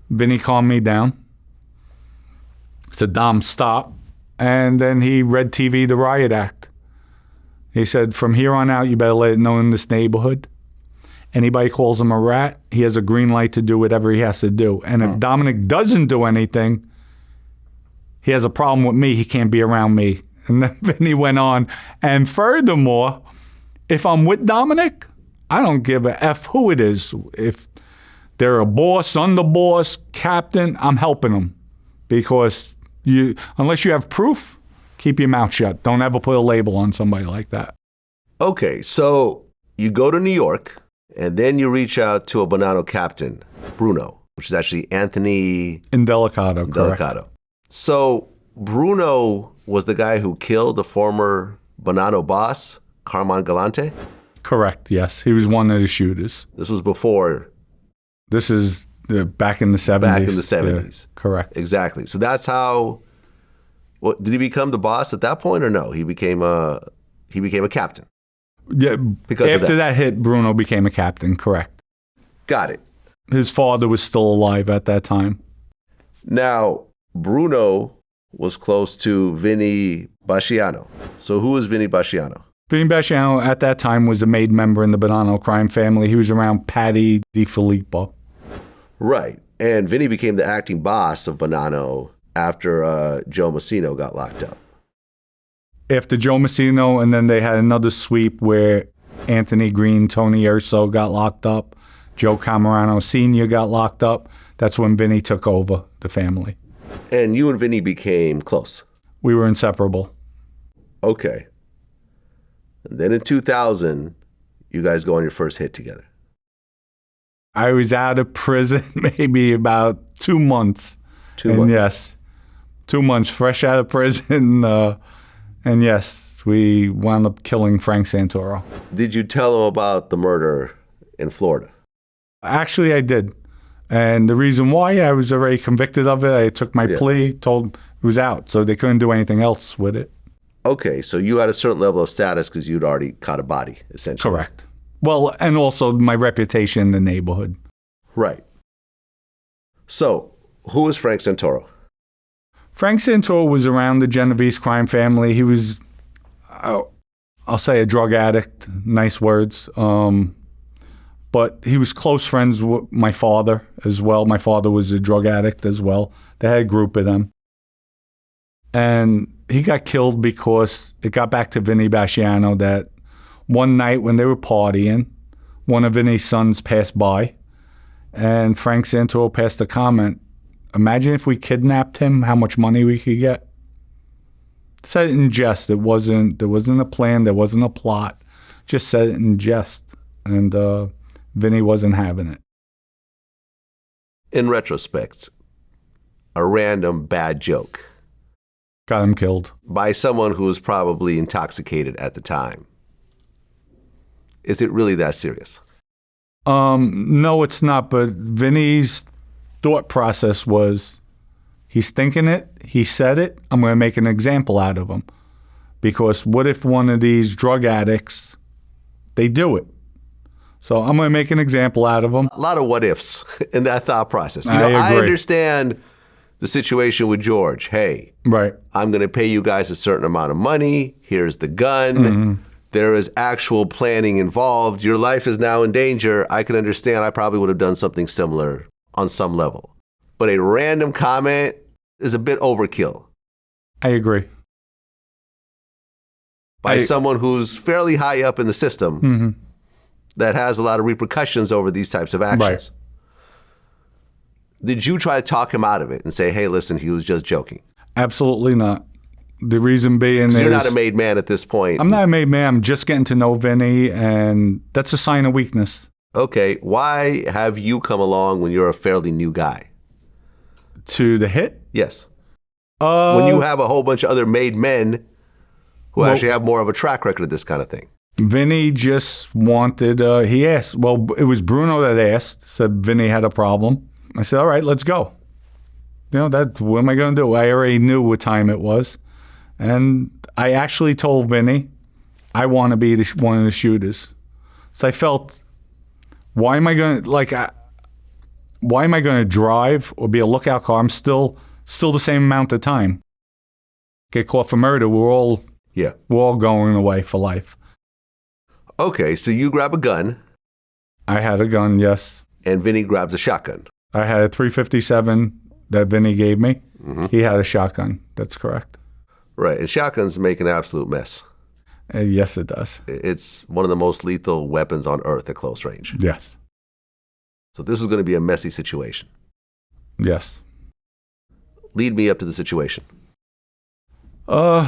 Vinnie calmed me down. Said, Dom, stop. And then he read TV the riot act. He said, from here on out, you better let it know in this neighborhood. Anybody calls him a rat, he has a green light to do whatever he has to do. And if Dominick doesn't do anything, he has a problem with me. He can't be around me. And then Vinnie went on. And furthermore, if I'm with Dominick, I don't give a F who it is. If they're a boss, underboss, captain, I'm helping them. Because unless you have proof, keep your mouth shut. Don't ever put a label on somebody like that. Okay, so you go to New York, and then you reach out to a Bonanno captain, Bruno, which is actually Anthony Indelicato, correct. Indelicato. So Bruno was the guy who killed the former Bonanno boss, Carmine Galante? Correct, yes. He was one of the shooters. This was before. This is back in the 70s. Back in the 70s. Yeah, correct. Exactly. So that's how, did he become the boss at that point or no? He became a captain. Yeah, because after that hit, Bruno became a captain, correct. Got it. His father was still alive at that time. Now, Bruno was close to Vinnie Basciano. So who is Vinnie Basciano? Vinnie Basciano at that time was a made member in the Bonanno crime family. He was around Patty DiFilippo. Right. And Vinnie became the acting boss of Bonanno after Joe Massino got locked up. After Joe Massino, and then they had another sweep where Anthony Green, Tony Urso got locked up. Joe Camerano Sr. got locked up. That's when Vinnie took over the family. And you and Vinnie became close? We were inseparable. Okay. And then in 2000, you guys go on your first hit together. I was out of prison maybe about 2 months. 2 months? And yes, 2 months fresh out of prison. And yes, we wound up killing Frank Santoro. Did you tell him about the murder in Florida? Actually, I did. And the reason why, I was already convicted of it. I took my plea, told it was out, so they couldn't do anything else with it. Okay, so you had a certain level of status because you'd already caught a body, essentially. Correct. Well, and also my reputation in the neighborhood. Right. So, who is Frank Santoro? Frank Santoro was around the Genovese crime family. He was, I'll say, a drug addict. Nice words. But he was close friends with my father as well. My father was a drug addict as well. They had a group of them. And he got killed because it got back to Vinnie Basciano that one night when they were partying, one of Vinnie's sons passed by, and Frank Santoro passed a comment, "Imagine if we kidnapped him, how much money we could get." Said it in jest. There wasn't a plan, there wasn't a plot. Just said it in jest. And Vinnie wasn't having it. In retrospect, a random bad joke. Got him killed. By someone who was probably intoxicated at the time. Is it really that serious? No, it's not. But Vinnie's thought process was, he's thinking it, he said it, I'm going to make an example out of him. Because what if one of these drug addicts, they do it? So I'm going to make an example out of him. A lot of what ifs in that thought process. I agree. I understand the situation with George. Hey, right. I'm going to pay you guys a certain amount of money. Here's the gun. Mm-hmm. There is actual planning involved. Your life is now in danger. I can understand. I probably would have done something similar on some level. But a random comment is a bit overkill. I agree. By someone who's fairly high up in the system, mm-hmm. that has a lot of repercussions over these types of actions. Right. Did you try to talk him out of it and say, hey, listen, he was just joking? Absolutely not. The reason being is... you're not a made man at this point. I'm not a made man. I'm just getting to know Vinnie, and that's a sign of weakness. Okay. Why have you come along when you're a fairly new guy? To the hit? Yes. When you have a whole bunch of other made men who actually have more of a track record of this kind of thing. Vinnie just wanted, he asked, well, it was Bruno that asked, said Vinnie had a problem. I said, all right, let's go. What am I going to do? I already knew what time it was. And I actually told Vinnie, I want to be one of the shooters. So I felt, why am I going to drive or be a lookout car? I'm still the same amount of time. Get caught for murder, we're all going away for life. Okay, so you grab a gun. I had a gun, yes. And Vinnie grabs a shotgun. I had a .357 that Vinnie gave me. Mm-hmm. He had a shotgun. That's correct. Right, and shotguns make an absolute mess. Yes, it does. It's one of the most lethal weapons on earth at close range. Yes. So this is going to be a messy situation. Yes. Lead me up to the situation. We're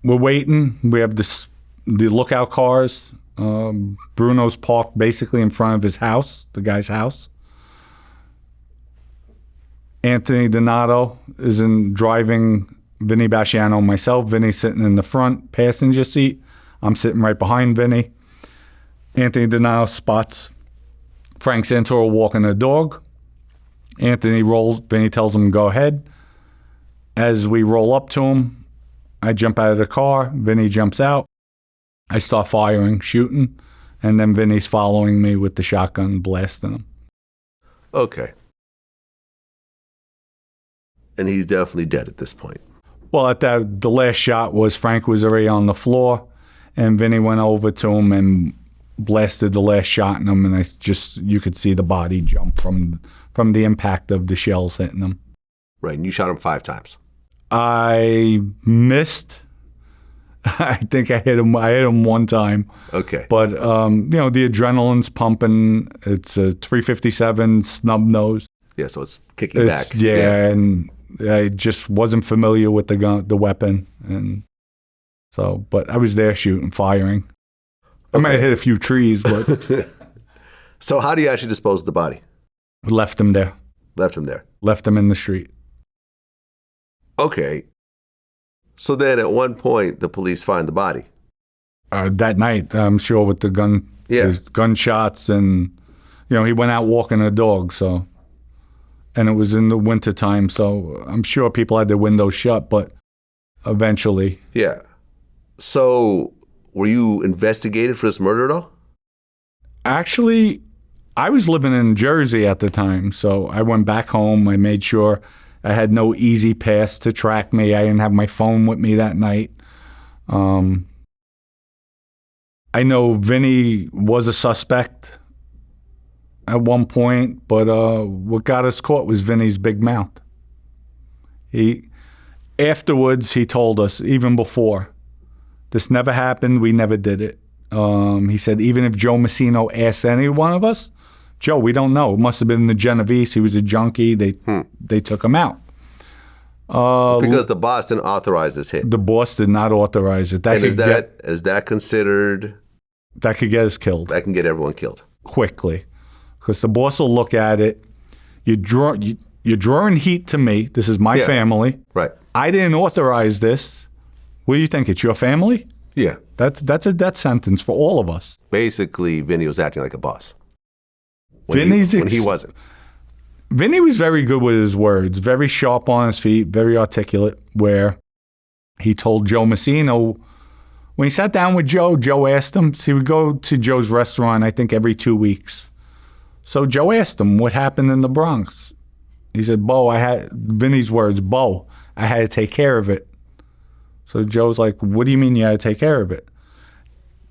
waiting. We have the lookout cars. Bruno's parked basically in front of his house, the guy's house. Anthony Donato is driving Vinnie Basciano and myself. Vinny's sitting in the front passenger seat. I'm sitting right behind Vinny. Anthony Donato spots Frank Santoro walking a dog. Anthony rolls. Vinny tells him, go ahead. As we roll up to him, I jump out of the car. Vinny jumps out. I start firing, shooting, and then Vinny's following me with the shotgun, blasting him. Okay. And he's definitely dead at this point. Well, the last shot was Frank was already on the floor, and Vinny went over to him and blasted the last shot in him, and you could see the body jump from the impact of the shells hitting him. Right, and you shot him 5 times. I missed. I think I hit him. I hit him 1 time. Okay. But the adrenaline's pumping. It's a 357 snub nose. Yeah, so it's kicking back. Yeah, and I just wasn't familiar with the weapon, and so. But I was there shooting, firing. I might have hit a few trees, but. So how do you actually dispose of the body? Left him there. Left him there. Left him in the street. Okay. So then at one point, the police find the body. That night, I'm sure with the gunshots, and he went out walking a dog, so. And it was in the wintertime, so I'm sure people had their windows shut, but eventually. Yeah. So were you investigated for this murder at all? Actually, I was living in Jersey at the time, so I went back home. I made sure I had no easy pass to track me. I didn't have my phone with me that night. I know Vinny was a suspect at one point, but what got us caught was Vinny's big mouth. Afterwards, he told us, even before, this never happened, we never did it. He said, even if Joe Messino asked any one of us, Joe, we don't know. It must have been the Genovese. He was a junkie. They took him out. Because the boss didn't authorize this hit. The boss did not authorize it. Is that considered? That could get us killed. That can get everyone killed. Quickly. Because the boss will look at it. You're drawing heat to me. This is my family. Right. I didn't authorize this. What do you think? It's your family? Yeah. That's a death sentence for all of us. Basically, Vinny was acting like a boss. When he wasn't. Vinny was very good with his words, very sharp on his feet, very articulate, where he told Joe Messino, when he sat down with Joe asked him, he would go to Joe's restaurant, I think, every 2 weeks. So Joe asked him what happened in the Bronx. He said, Vinny's words, Bo, I had to take care of it. So Joe's like, what do you mean you had to take care of it?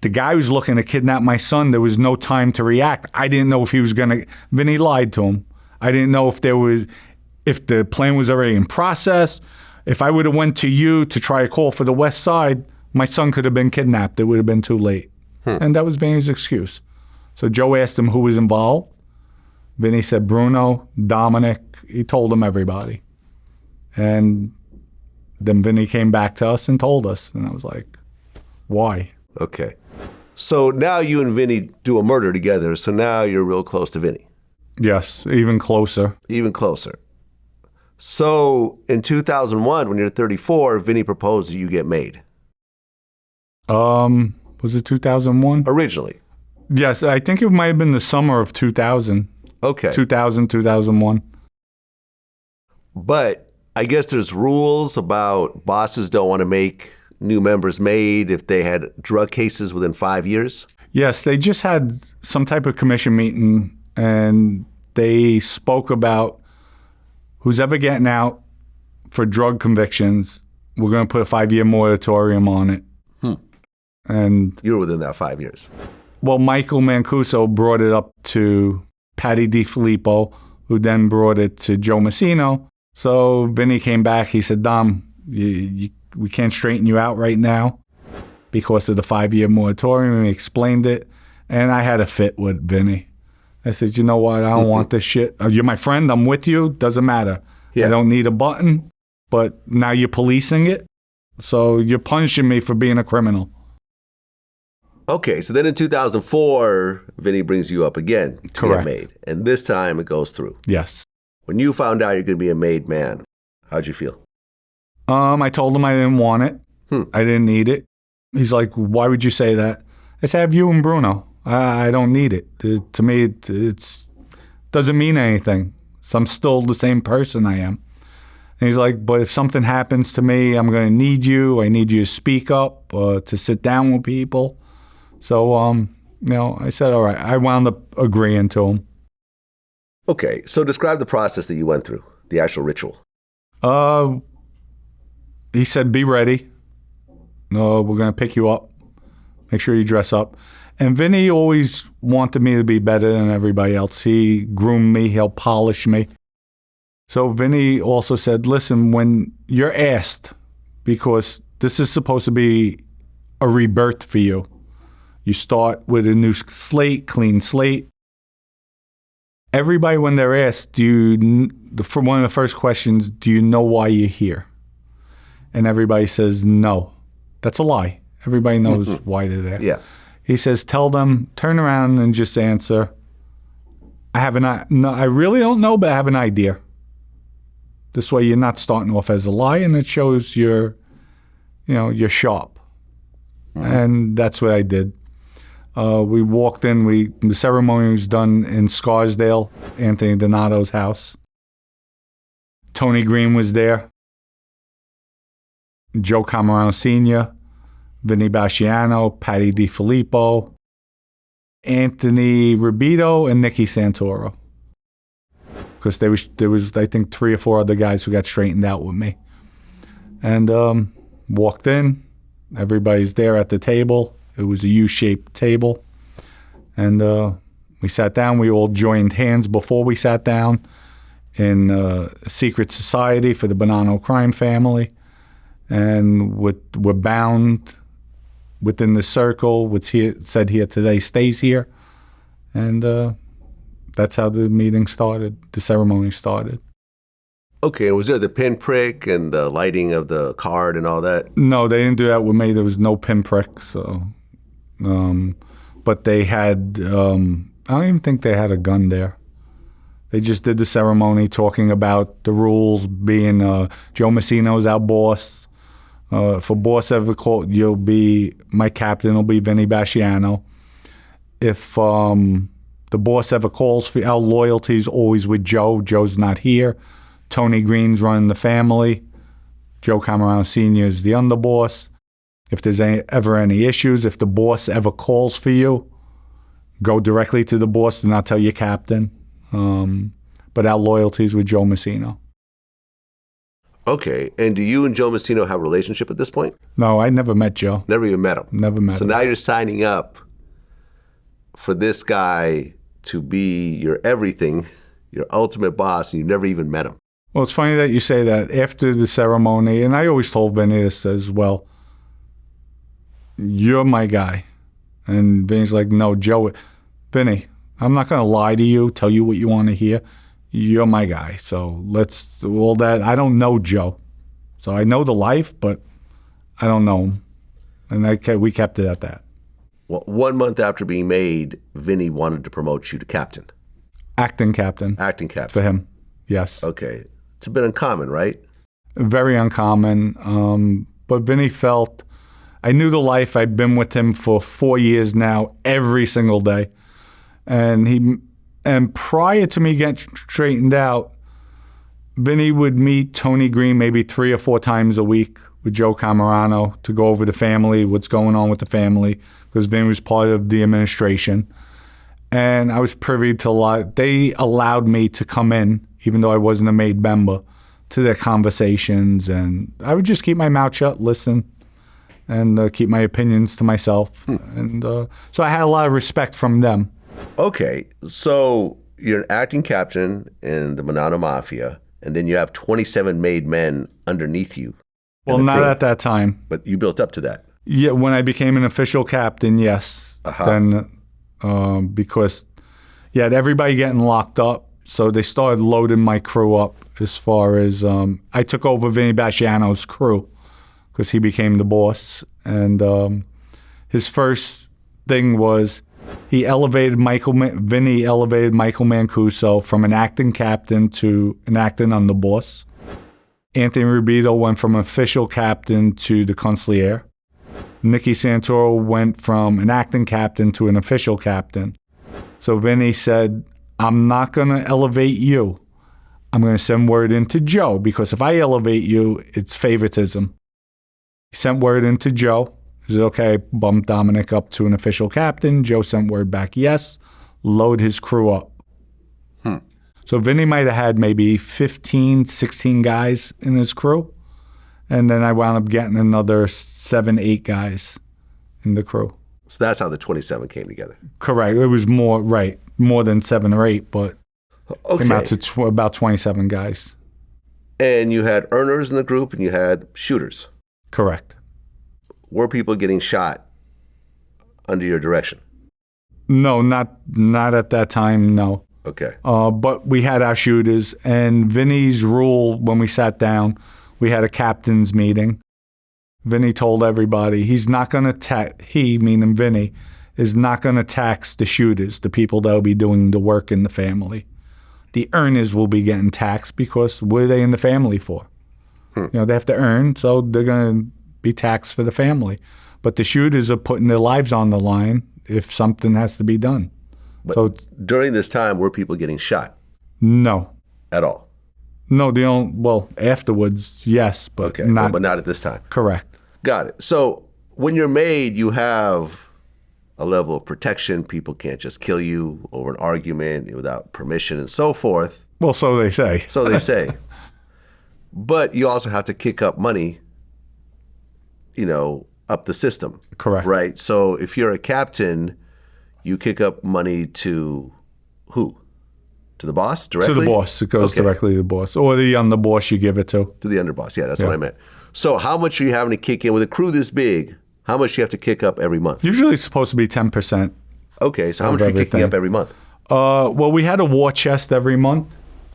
The guy was looking to kidnap my son. There was no time to react. I didn't know if he was going to. Vinny lied to him. I didn't know if the plan was already in process. If I would have went to you to try a call for the West Side, my son could have been kidnapped. It would have been too late. And that was Vinny's excuse. So Joe asked him who was involved. Vinny said Bruno, Dominick. He told him everybody. And then Vinny came back to us and told us. And I was like, why? Okay. So now you and Vinny do a murder together. So now you're real close to Vinny. Yes, even closer. Even closer. So in 2001, when you're 34, Vinny proposed that you get made. Was it 2001? Originally. Yes, I think it might have been the summer of 2000. Okay. 2001. But I guess there's rules about bosses don't want to make new members made if they had drug cases within 5 years. Yes, they just had some type of commission meeting, and they spoke about who's ever getting out for drug convictions, we're going to put a 5-year moratorium on it. And you were within that 5 years. Well, Michael Mancuso brought it up to Patty DiFilippo, who then brought it to Joe Messino. So Vinny came back. He said, Dom, you we can't straighten you out right now because of the 5-year moratorium. We explained it, and I had a fit with Vinnie. I said, you know what? I don't want this shit. You're my friend. I'm with you. Doesn't matter. Yeah. I don't need a button, but now you're policing it. So you're punishing me for being a criminal. Okay, so then in 2004, Vinnie brings you up again to Correct. get made. And this time it goes through. Yes. When you found out you're going to be a made man, how'd you feel? I told him I didn't want it. I didn't need it. He's like, why would you say that? I said, I have you and Bruno. I don't need it. To me, it doesn't mean anything. So I'm still the same person I am. And he's like, but if something happens to me, I'm going to need you. I need you to speak up, to sit down with people. So, I said, all right. I wound up agreeing to him. Okay, so describe the process that you went through, the actual ritual. He said, be ready. No, we're going to pick you up. Make sure you dress up. And Vinnie always wanted me to be better than everybody else. He groomed me. He'll polish me. So Vinnie also said, listen, when you're asked, because this is supposed to be a rebirth for you, you start with a new slate, clean slate. Everybody, when they're asked, for one of the first questions, do you know why you're here? And everybody says no. That's a lie. Everybody knows why they're there. Yeah. He says, tell them, turn around and just answer, I really don't know, but I have an idea. This way you're not starting off as a lie, and it shows you're sharp. And that's what I did. We walked in. The ceremony was done in Scarsdale, Anthony Donato's house. Tony Green was there. Joe Camarano Sr., Vinnie Basciano, Patty DiFilippo, Anthony Ribito, and Nicky Santoro. Because there was, I think, 3 or 4 other guys who got straightened out with me. And walked in. Everybody's there at the table. It was a U-shaped table. And we sat down. We all joined hands before we sat down in a secret society for the Bonanno crime family. And we're bound within the circle. What's here said here today stays here. And that's how the meeting started, the ceremony started. Okay, was there the pinprick and the lighting of the card and all that? No, they didn't do that with me. There was no pinprick. So, but they had, I don't even think they had a gun there. They just did the ceremony talking about the rules, being Joe Messino's our boss. If a boss ever called, my captain will be Vinnie Basciano. If the boss ever calls for our loyalty is always with Joe. Joe's not here. Tony Green's running the family. Joe Camarano Sr. is the underboss. If there's ever any issues, if the boss ever calls for you, go directly to the boss. Do not tell your captain. But our loyalty is with Joe Messino. Okay, and do you and Joe Messino have a relationship at this point? No, I never met Joe. Never even met him? Never met him. So now you're signing up for this guy to be your everything, your ultimate boss, and you've never even met him. Well, it's funny that you say that. After the ceremony, and I always told Vinnie this as well, you're my guy. And Vinnie's like, no, Joe, Vinnie, I'm not going to lie to you, tell you what you want to hear. You're my guy. So let's do all that. I don't know Joe. So I know the life, but I don't know him. And we kept it at that. Well, 1 month after being made, Vinnie wanted to promote you to captain. Acting captain. Acting captain. For him, yes. Okay. It's a bit uncommon, right? Very uncommon. But Vinnie felt, I knew the life. I've been with him for 4 years now, every single day. And prior to me getting straightened out, Vinnie would meet Tony Green maybe 3 or 4 times a week with Joe Camarano to go over the family, what's going on with the family, because Vinnie was part of the administration. And I was privy to a lot. They allowed me to come in, even though I wasn't a made member, to their conversations. And I would just keep my mouth shut, listen, and keep my opinions to myself. And so I had a lot of respect from them. Okay, so you're an acting captain in the Bonanno Mafia, and then you have 27 made men underneath you. Well, not at that time. But you built up to that. Yeah, when I became an official captain, yes. Then, because you had everybody getting locked up, so they started loading my crew up as far as I took over Vinnie Basciano's crew because he became the boss. And his first thing was Vinny elevated Michael Mancuso from an acting captain to an acting underboss. Anthony Rubito went from official captain to the consigliere. Nicky Santoro went from an acting captain to an official captain. So Vinny said, I'm not going to elevate you. I'm going to send word into Joe, because if I elevate you, it's favoritism. He sent word into Joe. He said, okay, bump Dominick up to an official captain. Joe sent word back, yes, load his crew up. So Vinny might have had maybe 15, 16 guys in his crew. And then I wound up getting another 7, 8 guys in the crew. So that's how the 27 came together. Correct. It was more than 7 or 8, but came out to about 27 guys. And you had earners in the group and you had shooters. Correct. Were people getting shot under your direction? No, not at that time, no. Okay. But we had our shooters, and Vinny's rule when we sat down, we had a captain's meeting. Vinny told everybody he's not going to he, meaning Vinny, is not going to tax the shooters, the people that will be doing the work in the family. The earners will be getting taxed because what are they in the family for? They have to earn, so they're going to be taxed for the family. But the shooters are putting their lives on the line if something has to be done. But so during this time, were people getting shot? No. At all? No, they don't. Well, afterwards, yes, but not. But not at this time. Correct. Got it. So when you're made, you have a level of protection. People can't just kill you over an argument without permission and so forth. Well, so they say. So they say. But you also have to kick up money, up the system. Correct. Right? So if you're a captain, you kick up money to who? To the boss directly? To the boss. It goes directly to the boss. Or the underboss you give it to. To the underboss. Yeah, that's what I meant. So how much are you having to kick in? With a crew this big, how much do you have to kick up every month? Usually it's supposed to be 10%. Okay, so how much are you kicking up every month? Well, we had a war chest every month,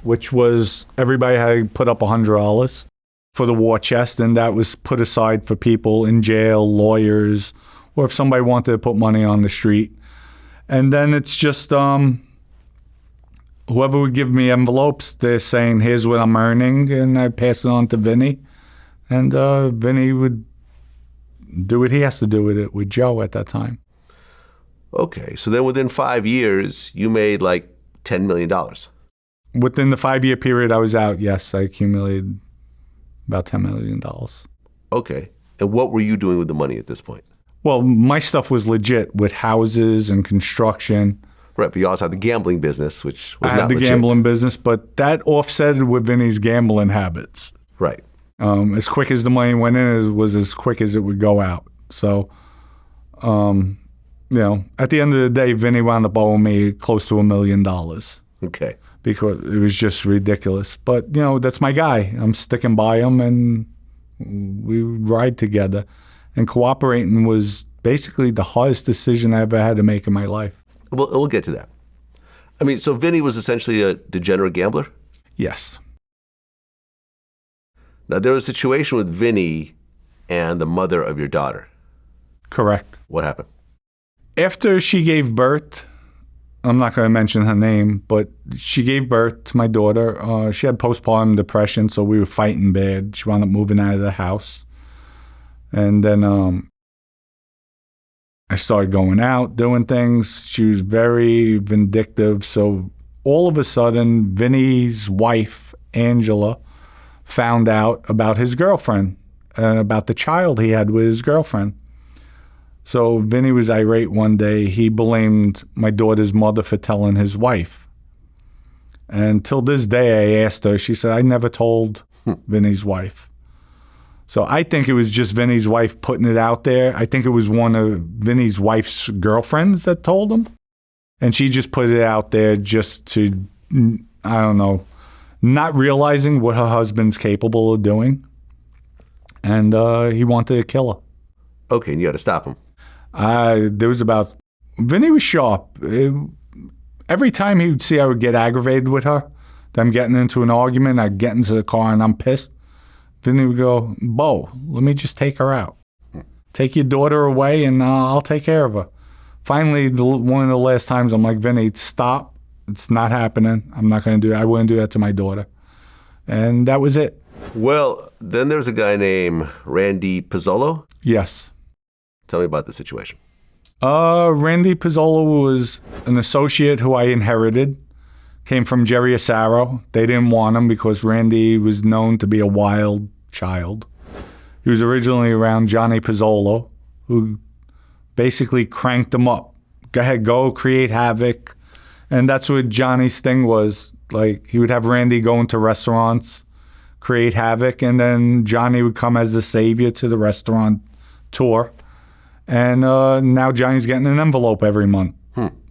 which was everybody had to put up $100 for the war chest, and that was put aside for people in jail, lawyers, or if somebody wanted to put money on the street. And then it's just whoever would give me envelopes, they're saying, here's what I'm earning, and I pass it on to Vinny. And Vinny would do what he has to do with it with Joe at that time. Okay, so then within 5 years, you made like $10 million. Within the 5-year period I was out, yes, I accumulated about $10 million. Okay, and what were you doing with the money at this point? Well, my stuff was legit with houses and construction. Right, but you also had the gambling business, which was not legit. I had the gambling business, but that offset with Vinny's gambling habits. Right. As quick as the money went in, it was as quick as it would go out. So, at the end of the day, Vinny wound up owing me close to $1 million. Okay. Because it was just ridiculous. But, that's my guy. I'm sticking by him, and we ride together. And cooperating was basically the hardest decision I ever had to make in my life. Well, we'll get to that. I mean, so Vinny was essentially a degenerate gambler? Yes. Now, there was a situation with Vinny and the mother of your daughter. Correct. What happened? After she gave birth, I'm not going to mention her name, but she gave birth to my daughter. She had postpartum depression, so we were fighting bad. She wound up moving out of the house. And then I started going out, doing things. She was very vindictive. So all of a sudden, Vinny's wife, Angela, found out about his girlfriend and about the child he had with his girlfriend. So Vinny was irate one day. He blamed my daughter's mother for telling his wife. And till this day, I asked her, she said, I never told Vinny's wife. So I think it was just Vinny's wife putting it out there. I think it was one of Vinny's wife's girlfriends that told him. And she just put it out there just to, I don't know, not realizing what her husband's capable of doing. and he wanted to kill her. Okay, and you had to stop him. Vinnie was sharp. Every time he would see I would get aggravated with her, them getting into an argument, I'd get into the car and I'm pissed. Vinnie would go, Bo, let me just take her out. Take your daughter away and I'll take care of her. Finally, one of the last times, I'm like, Vinnie, stop. It's not happening. I'm not going to do it. I wouldn't do that to my daughter. And that was it. Well, then there's a guy named Randy Pizzolo. Yes. Tell me about the situation. Randy Pizzolo was an associate who I inherited. Came from Jerry Asaro. They didn't want him because Randy was known to be a wild child. He was originally around Johnny Pizzolo, who basically cranked him up. Go ahead, go create havoc. And that's what Johnny's thing was. Like, he would have Randy go into restaurants, create havoc, and then Johnny would come as the savior to the restaurant tour. And now Johnny's getting an envelope every month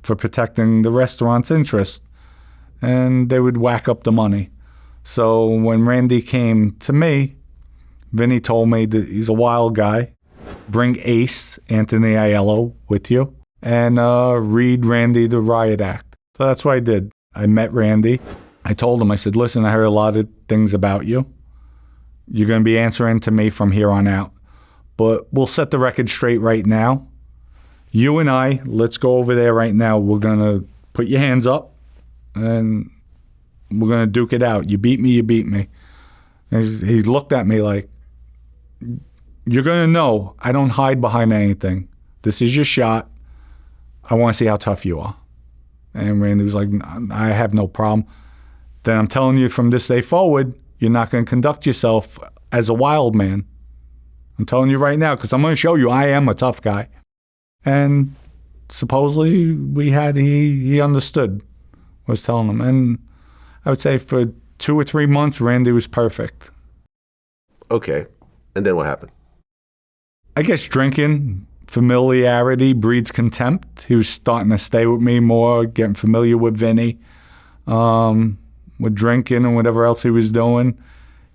for protecting the restaurant's interest. And they would whack up the money. So when Randy came to me, Vinnie told me that he's a wild guy. Bring Ace, Anthony Aiello, with you, and read Randy the Riot Act. So that's what I did. I met Randy. I told him, I said, listen, I heard a lot of things about you. You're going to be answering to me from here on out. But we'll set the record straight right now. You and I, let's go over there right now. We're going to put your hands up, and we're going to duke it out. You beat me, you beat me. And he looked at me like, you're going to know I don't hide behind anything. This is your shot. I want to see how tough you are. And Randy was like, I have no problem. Then I'm telling you from this day forward, you're not going to conduct yourself as a wild man. I'm telling you right now, because I'm going to show you I am a tough guy. And supposedly he understood what I was telling him. And I would say for 2 or 3 months, Randy was perfect. Okay. And then what happened? I guess drinking, familiarity breeds contempt. He was starting to stay with me more, getting familiar with Vinnie, with drinking and whatever else he was doing.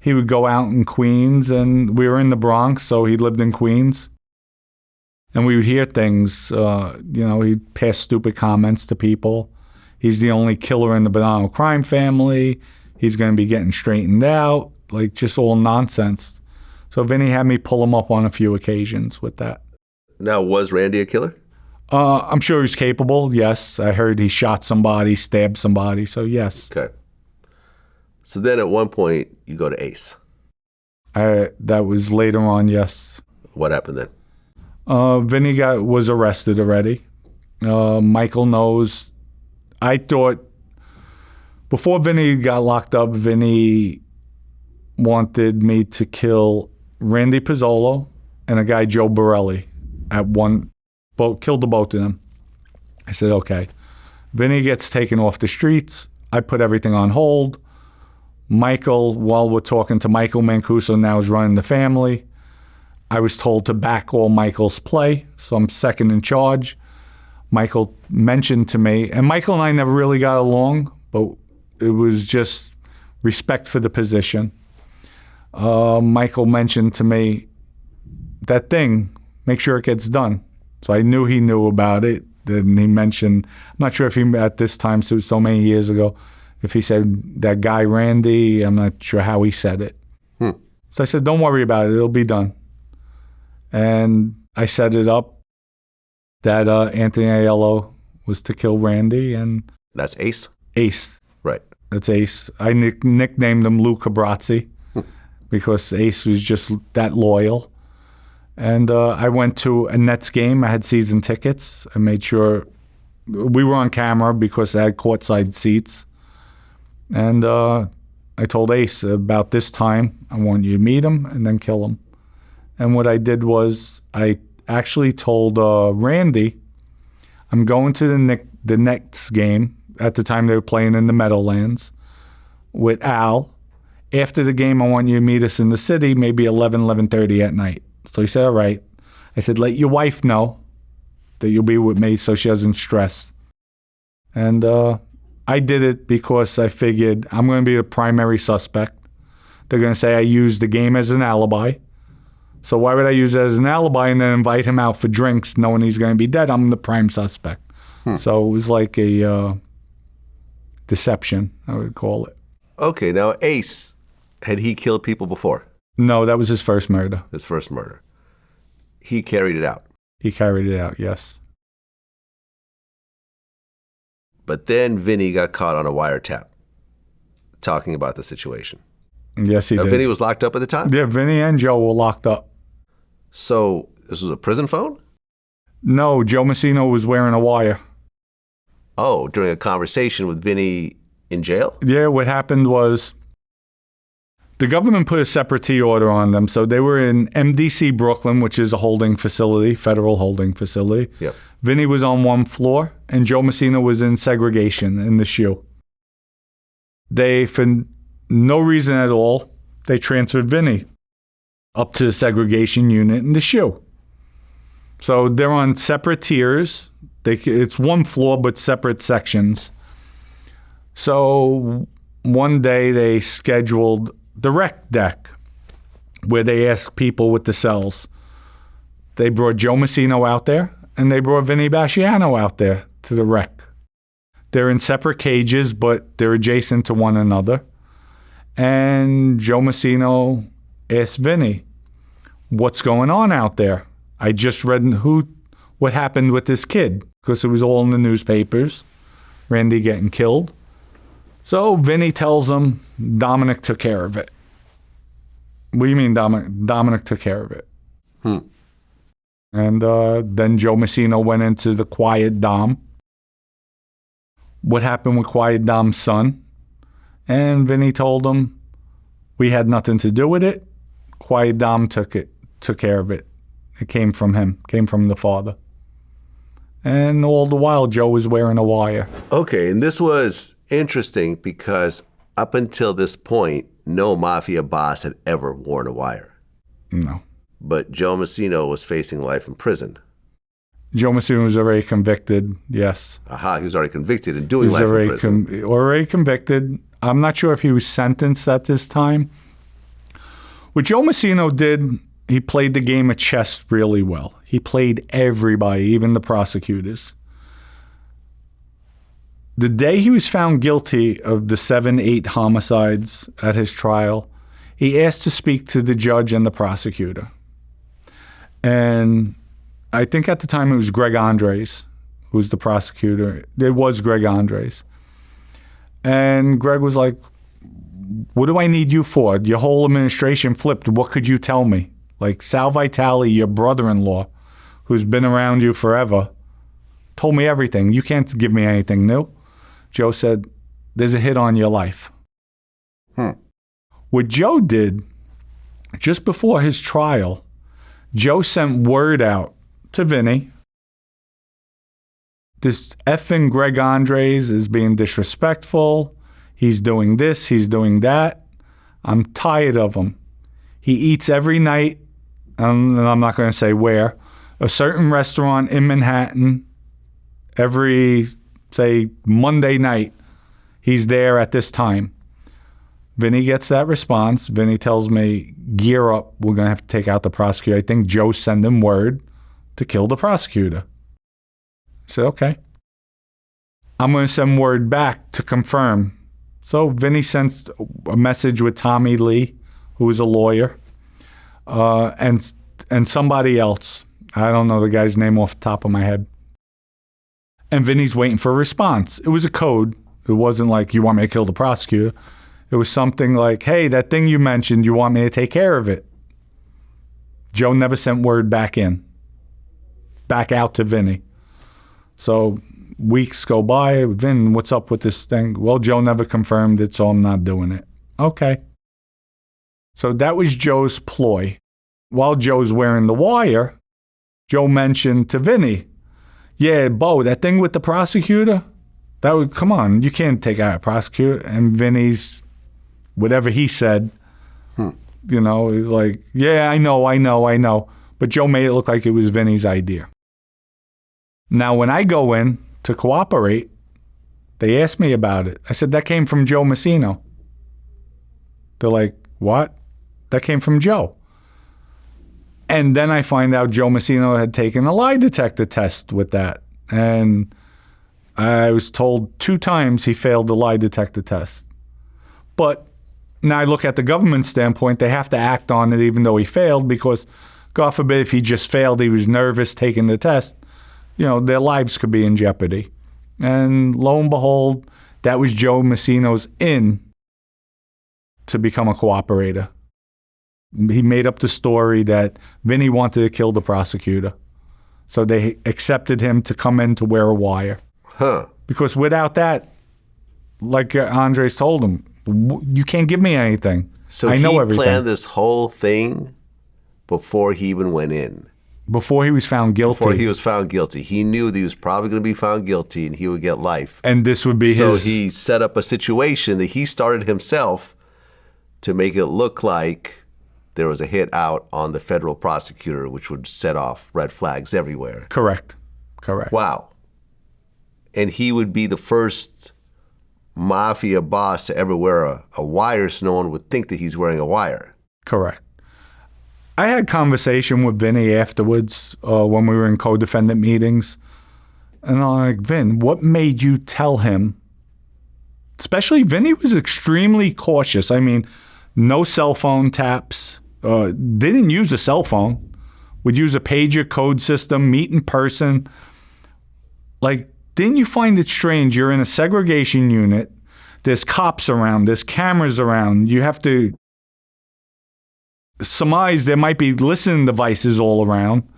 He would go out in Queens, and we were in the Bronx, so he lived in Queens. And we would hear things, he'd pass stupid comments to people. He's the only killer in the Bonanno crime family. He's going to be getting straightened out, like just all nonsense. So Vinnie had me pull him up on a few occasions with that. Now, was Randy a killer? I'm sure he's capable, yes. I heard he shot somebody, stabbed somebody, so yes. Okay. So then at one point, you go to Ace. That was later on, yes. What happened then? Vinnie was arrested already. Michael knows. I thought, before Vinnie got locked up, Vinnie wanted me to kill Randy Pizzolo and a guy, Joe Borelli, killed the both of them. I said, okay. Vinnie gets taken off the streets. I put everything on hold. Michael, while we're talking to Michael Mancuso, now is running the family. I was told to back all Michael's play, so I'm second in charge. Michael mentioned to me, and Michael and I never really got along, but it was just respect for the position. Michael mentioned to me, that thing, make sure it gets done. So I knew he knew about it. Then he mentioned, I'm not sure if he, at this time, so many years ago, if he said that guy Randy, I'm not sure how he said it. So I said, don't worry about it, it'll be done. And I set it up that Anthony Aiello was to kill Randy. And that's Ace? Ace. Right. That's Ace. I nicknamed him Lou Cabrazzi because Ace was just that loyal. And I went to a Nets game. I had season tickets. I made sure we were on camera because I had courtside seats. And I told Ace, about this time, I want you to meet him and then kill him. And what I did was I actually told Randy, I'm going to the Nets game. At the time, they were playing in the Meadowlands with Al. After the game, I want you to meet us in the city, maybe 11:30 at night. So he said, all right. I said, let your wife know that you'll be with me so she doesn't stress. And I did it because I figured I'm going to be the primary suspect. They're going to say I used the game as an alibi. So why would I use it as an alibi and then invite him out for drinks knowing he's going to be dead? I'm the prime suspect. So it was like a deception, I would call it. Okay, now Ace, had he killed people before? No, that was his first murder. His first murder. He carried it out. He carried it out, yes. But then Vinnie got caught on a wiretap talking about the situation. Yes, he Now, did. Vinnie was locked up at the time? Yeah, Vinnie and Joe were locked up. So this was a prison phone? No, Joe Messino was wearing a wire. Oh, during a conversation with Vinnie in jail? Yeah, what happened was the government put a separate T order on them. So they were in MDC Brooklyn, which is a holding facility, federal holding facility. Yep. Vinnie was on one floor, and Joe Messino was in segregation in the SHU. They, for no reason at all, they transferred Vinnie up to the segregation unit in the SHU. So they're on separate tiers. It's one floor, but separate sections. So one day they scheduled the rec deck where they asked people with the cells. They brought Joe Messino out there, and they brought Vinnie Basciano out there to the rec. They're in separate cages, but they're adjacent to one another. And Joe Messino asked Vinnie, what's going on out there? I just read what happened with this kid, because it was all in the newspapers, Randy getting killed. So Vinnie tells him Dominick took care of it. What do you mean Dominick took care of it? And then Joe Messino went into the Quiet Dom. What happened with Quiet Dom's son? And Vinnie told him, we had nothing to do with it. Quiet Dom took care of it. It came from him, came from the father. And all the while, Joe was wearing a wire. Okay, and this was interesting because up until this point, no Mafia boss had ever worn a wire. No. But Joe Messino was facing life in prison. Joe Messino was already convicted, yes. Aha, he was already convicted and doing life in prison. Already convicted. I'm not sure if he was sentenced at this time. What Joe Messino did, he played the game of chess really well. He played everybody, even the prosecutors. The day he was found guilty of the 7-8 homicides at his trial, he asked to speak to the judge and the prosecutor. And I think at the time it was Greg Andres who was the prosecutor. It was Greg Andres. And Greg was like, what do I need you for? Your whole administration flipped. What could you tell me? Like Sal Vitale, your brother-in-law, who's been around you forever, told me everything. You can't give me anything new. Joe said, there's a hit on your life. What Joe did, just before his trial, Joe sent word out to Vinnie. This effing Greg Andres is being disrespectful. He's doing this, he's doing that. I'm tired of him. He eats every night, and I'm not going to say where, a certain restaurant in Manhattan. Every, say, Monday night, he's there at this time. Vinnie gets that response. Vinnie tells me, gear up. We're going to have to take out the prosecutor. I think Joe sent him word to kill the prosecutor. I said, okay. I'm going to send word back to confirm. So Vinnie sent a message with Tommy Lee, who was a lawyer, and somebody else. I don't know the guy's name off the top of my head. And Vinnie's waiting for a response. It was a code. It wasn't like, you want me to kill the prosecutor. It was something like, hey, that thing you mentioned, you want me to take care of it. Joe never sent word back out to Vinnie. So weeks go by. Vin, what's up with this thing? Well, Joe never confirmed it, so I'm not doing it. Okay. So that was Joe's ploy. While Joe's wearing the wire, Joe mentioned to Vinnie, yeah, Bo, that thing with the prosecutor, come on, you can't take out a prosecutor. And Vinnie's, whatever he said, he's like, yeah, I know. But Joe made it look like it was Vinnie's idea. Now, when I go in to cooperate, they ask me about it. I said, that came from Joe Messino. They're like, what? That came from Joe. And then I find out Joe Massino had taken a lie detector test with that. And I was told 2 times he failed the lie detector test. But now I look at the government standpoint, they have to act on it even though he failed, because God forbid if he just failed, he was nervous taking the test, their lives could be in jeopardy. And lo and behold, that was Joe Massino's in to become a cooperator. He made up the story that Vinnie wanted to kill the prosecutor. So they accepted him to come in to wear a wire. Huh. Because without that, like Andres told him, you can't give me anything. So I know everything. He planned this whole thing before he even went in. Before he was found guilty. Before he was found guilty. He knew that he was probably going to be found guilty and he would get life. And this would be his... So he set up a situation that he started himself to make it look like there was a hit out on the federal prosecutor, which would set off red flags everywhere. Correct. Wow. And he would be the first mafia boss to ever wear a wire so no one would think that he's wearing a wire. Correct. I had conversation with Vinnie afterwards when we were in co-defendant meetings. And I'm like, Vin, what made you tell him? Especially Vinnie was extremely cautious. I mean, no cell phone taps. Didn't use a cell phone. Would use a pager code system, meet in person. Like, didn't you find it strange? You're in a segregation unit. There's cops around. There's cameras around. You have to surmise there might be listening devices all around.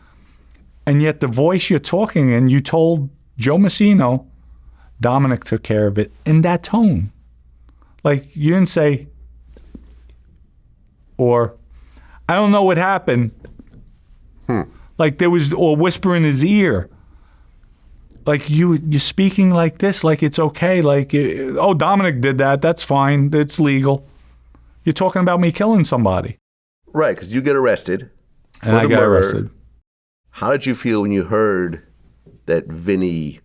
And yet the voice you're talking in, you told Joe Massino, Dominick took care of it in that tone. Like, you didn't say, or, I don't know what happened. Like there was, or whisper in his ear. Like you're speaking like this, like it's okay. Like, oh, Dominick did that. That's fine. It's legal. You're talking about me killing somebody. Right, because you get arrested for and I the got murder. arrested. How did you feel when you heard that Vinnie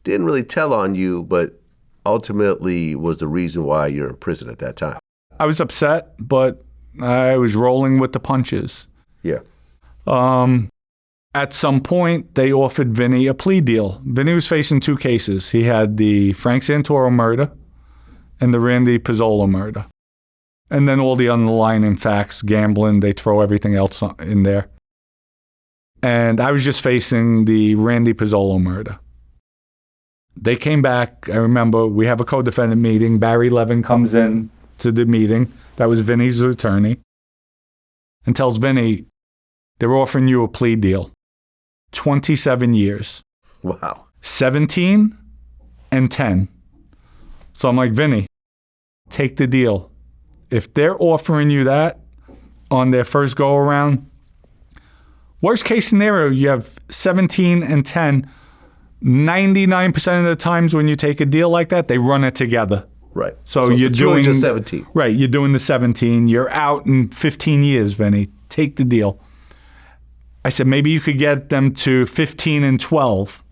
didn't really tell on you, but ultimately was the reason why you're in prison at that time? I was upset, but I was rolling with the punches. Yeah. At some point, they offered Vinnie a plea deal. Vinnie was facing 2 cases. He had the Frank Santoro murder and the Randy Pizzolo murder. And then all the underlying facts, gambling, they throw everything else in there. And I was just facing the Randy Pizzolo murder. They came back. I remember we have a co-defendant meeting. Barry Levin comes in to the meeting. That was Vinnie's attorney. And tells Vinnie, they're offering you a plea deal. 27 years. Wow. 17 and 10. So I'm like, Vinnie, take the deal. If they're offering you that on their first go around, worst case scenario, you have 17 and 10. 99% of the times when you take a deal like that, they run it together. Right. So you're it's doing really just 17. Right. You're doing the 17. You're out in 15 years, Vinnie. Take the deal. I said, maybe you could get them to 15 and 12.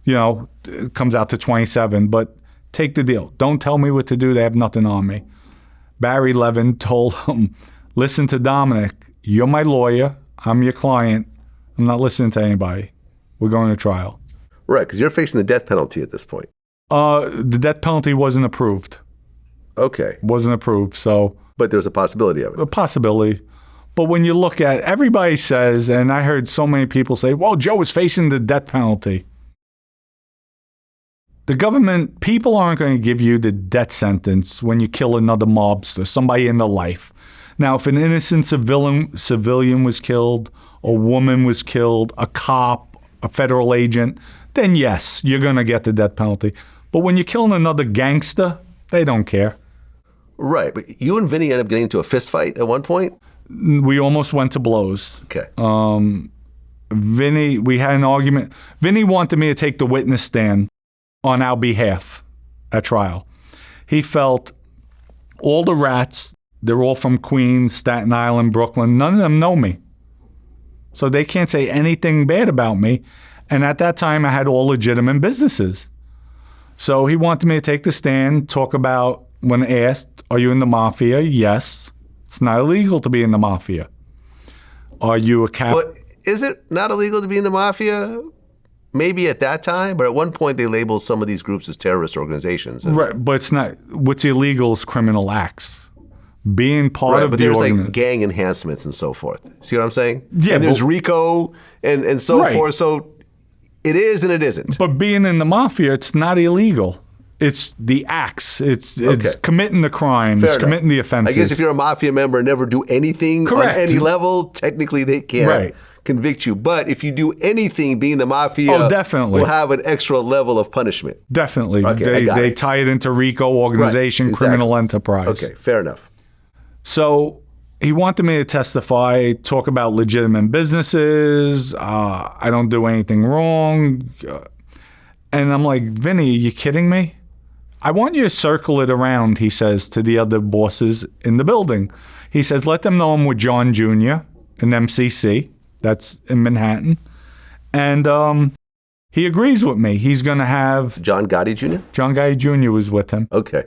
It comes out to 27, but take the deal. Don't tell me what to do. They have nothing on me. Barry Levin told him, listen to Dominick. You're my lawyer. I'm your client. I'm not listening to anybody. We're going to trial. Right, because you're facing the death penalty at this point. The death penalty wasn't approved. Okay. Wasn't approved, so... But there's a possibility of it. A possibility. But when you look at, everybody says, and I heard so many people say, well, Joe is facing the death penalty. The government, people aren't going to give you the death sentence when you kill another mobster, somebody in their life. Now, if an innocent civilian was killed, a woman was killed, a cop, a federal agent, then yes, you're going to get the death penalty. But when you're killing another gangster, they don't care. Right, but you and Vinnie ended up getting into a fist fight at one point? We almost went to blows. Okay. Vinnie, we had an argument. Vinnie wanted me to take the witness stand on our behalf at trial. He felt all the rats, they're all from Queens, Staten Island, Brooklyn. None of them know me. So they can't say anything bad about me. And at that time, I had all legitimate businesses. So he wanted me to take the stand, talk about, when asked, are you in the Mafia? Yes. It's not illegal to be in the Mafia. Are you a cap? But is it not illegal to be in the mafia? Maybe at that time, but at one point they labeled some of these groups as terrorist organizations. Right, but it's not. What's illegal is criminal acts. Being part of but the there's like organization. gang enhancements and so forth. See what I'm saying? Yeah, and there's but- RICO and so Right. forth. So it is and it isn't. But being in the mafia, it's not illegal. It's the acts. It's Okay. committing the crimes, Fair enough. committing the I offenses. guess if you're a mafia member and never do anything Correct. on any level, technically they can't Right. convict you. But if you do anything, being the mafia Oh, definitely. will have an extra level of punishment. Definitely. Okay, I got they it. tie it into RICO, organization, Right, exactly. criminal enterprise. Okay, fair enough. So he wanted me to testify, talk about legitimate businesses. I don't do anything wrong. And I'm like, Vinnie, are you kidding me? I want you to circle it around, he says to the other bosses in the building. He says, let them know I'm with John Jr. in MCC. That's in Manhattan. And he agrees with me. He's going to have John Gotti Jr.? John Guy Jr. was with him. Okay.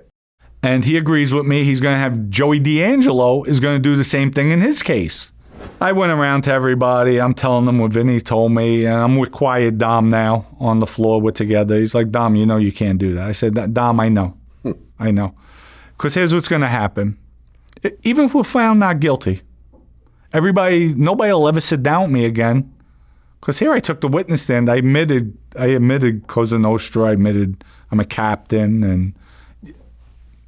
And he agrees with me. He's going to have Joey D'Angelo is going to do the same thing in his case. I went around to everybody. I'm telling them what Vinny told me. And I'm with Quiet Dom now on the floor. We're together. He's like, Dom, you know you can't do that. I said, Dom, I know. I know. Because here's what's going to happen. Even if we're found not guilty, nobody will ever sit down with me again. Because here I took the witness stand. I admitted Cosa Nostra. I admitted I'm a captain. And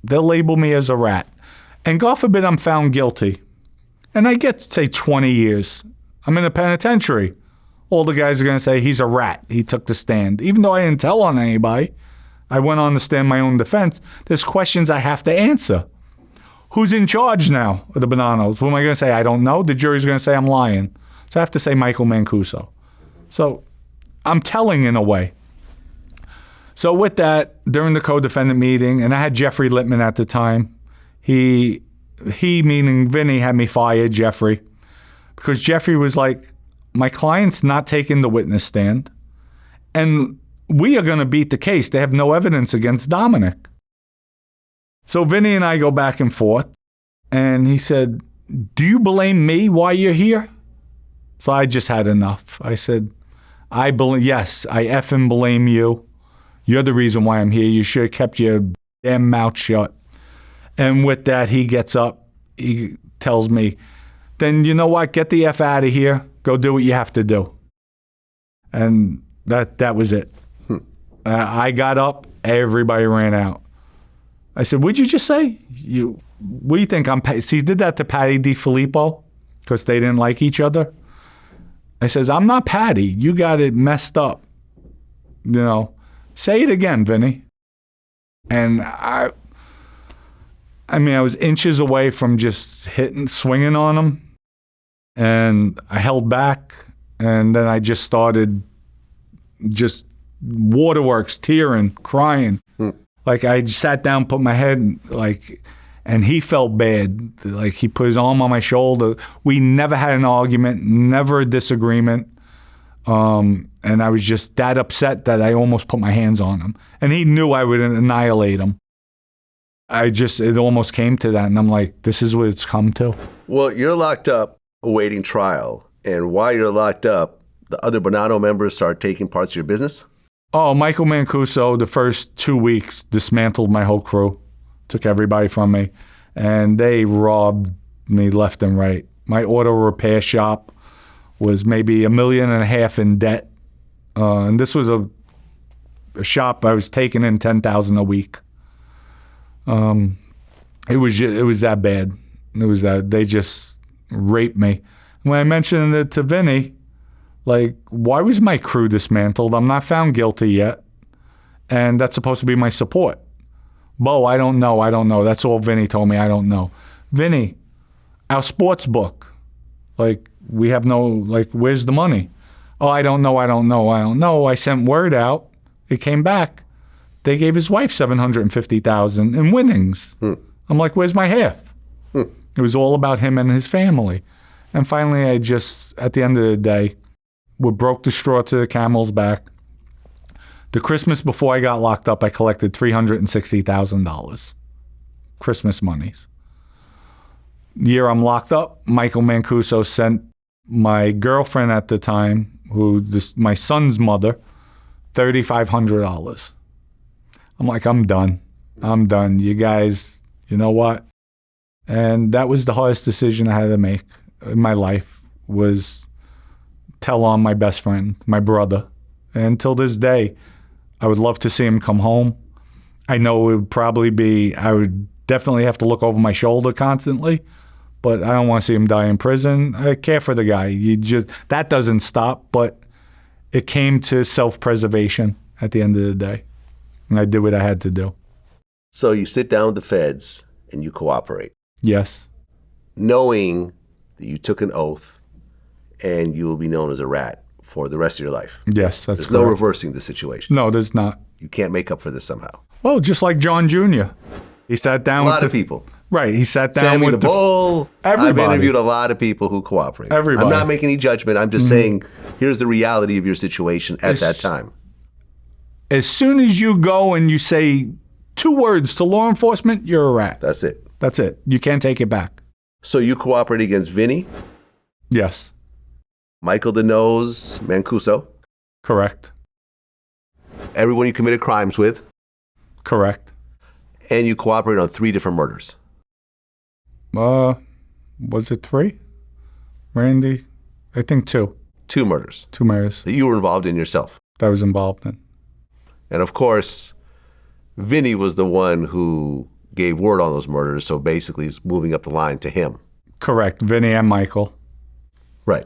they'll label me as a rat. And God forbid I'm found guilty. And I get, say, 20 years. I'm in a penitentiary. All the guys are going to say, he's a rat. He took the stand. Even though I didn't tell on anybody, I went on to stand my own defense. There's questions I have to answer. Who's in charge now of the Bonannos? What am I going to say? I don't know. The jury's going to say I'm lying. So I have to say Michael Mancuso. So I'm telling in a way. So with that, during the co-defendant meeting, and I had Jeffrey Littman at the time, he meaning Vinny, had me fire Jeffrey because Jeffrey was like, my client's not taking the witness stand and we are going to beat the case. They have no evidence against Dominick. So Vinny and I go back and forth and he said, do you blame me why you're here? So I just had enough. I said, yes, I effing blame you. You're the reason why I'm here. You should have kept your damn mouth shut. And with that, he gets up. He tells me, then you know what? Get the F out of here. Go do what you have to do. And that was it. I got up. Everybody ran out. I said, what'd you just say? What do you think I'm... See, he did that to Patty DiFilippo because they didn't like each other. I says, I'm not Patty. You got it messed up. You know, say it again, Vinny. And I was inches away from just swinging on him. And I held back. And then I just started waterworks, tearing, crying. Like I sat down, put my head, and he felt bad. Like he put his arm on my shoulder. We never had an argument, never a disagreement. And I was just that upset that I almost put my hands on him. And he knew I would annihilate him. It almost came to that. And I'm like, this is what it's come to. Well, you're locked up awaiting trial. And while you're locked up, the other Bonanno members start taking parts of your business? Oh, Michael Mancuso, the first 2 weeks, dismantled my whole crew, took everybody from me, and they robbed me left and right. My auto repair shop was maybe $1.5 million in debt. And this was a shop I was taking in $10,000 a week. It was that bad. It was that they just raped me. When I mentioned it to Vinny, like, why was my crew dismantled? I'm not found guilty yet. And that's supposed to be my support. Bo, I don't know. That's all Vinny told me. I don't know. Vinny, our sports book, we have where's the money? Oh, I don't know. I sent word out. It came back. They gave his wife $750,000 in winnings. I'm like, where's my half? It was all about him and his family. And finally, at the end of the day, we broke the straw to the camel's back. The Christmas before I got locked up, I collected $360,000. Christmas monies. The year I'm locked up, Michael Mancuso sent my girlfriend at the time, my son's mother, $3,500. I'm like, I'm done. You guys, you know what? And that was the hardest decision I had to make in my life, was tell on my best friend, my brother. And until this day, I would love to see him come home. I know it would probably be, I would definitely have to look over my shoulder constantly, but I don't want to see him die in prison. I care for the guy. That doesn't stop, but it came to self-preservation at the end of the day. And I did what I had to do. So you sit down with the feds and you cooperate. Yes. Knowing that you took an oath and you will be known as a rat for the rest of your life. Yes, that's There's correct. no reversing the situation. No, there's not. You can't make up for this somehow. Well, just like John Jr. He sat down with A lot of people. Right, he sat down Sammy with the Bull. everybody. I've interviewed a lot of people who cooperate. Everybody. I'm not making any judgment. I'm just saying, here's the reality of your situation at that time. As soon as you go and you say 2 words to law enforcement, you're a rat. That's it. That's it. You can't take it back. So you cooperate against Vinnie, Yes, Michael the Nose Mancuso, correct. everyone you committed crimes with, Correct. and you cooperate on 3 different murders. Was it 3? Randy? I think 2. 2 murders 2 mayors that you were involved in yourself. that I was involved in. And of course, Vinnie was the one who gave word on those murders, so basically it's moving up the line to him. Correct. Vinnie and Michael. Right.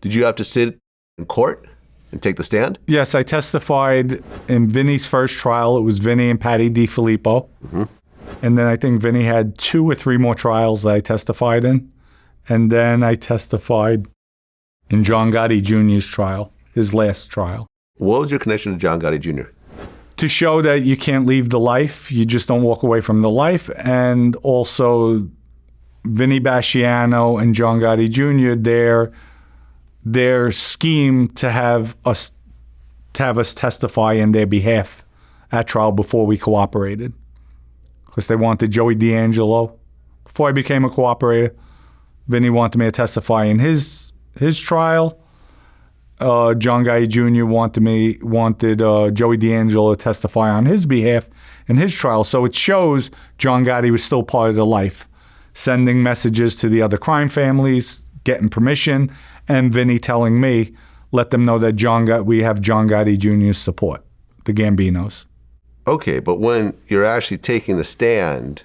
Did you have to sit in court and take the stand? Yes, I testified in Vinnie's first trial. It was Vinnie and Patty DiFilippo. And then I think Vinnie had 2 or 3 more trials that I testified in. And then I testified in John Gotti Jr.'s trial, his last trial. What was your connection to John Gotti Jr.? To show that you can't leave the life, you just don't walk away from the life. And also Vinnie Basciano and John Gotti Jr., their scheme to have us testify in their behalf at trial before we cooperated. Because they wanted Joey D'Angelo. Before I became a cooperator, Vinnie wanted me to testify in his trial. John Gotti Jr. wanted Joey D'Angelo to testify on his behalf in his trial. So it shows John Gotti was still part of the life, sending messages to the other crime families, getting permission, and Vinnie telling me, let them know that we have John Gotti Jr.'s support, the Gambinos. Okay, but when you're actually taking the stand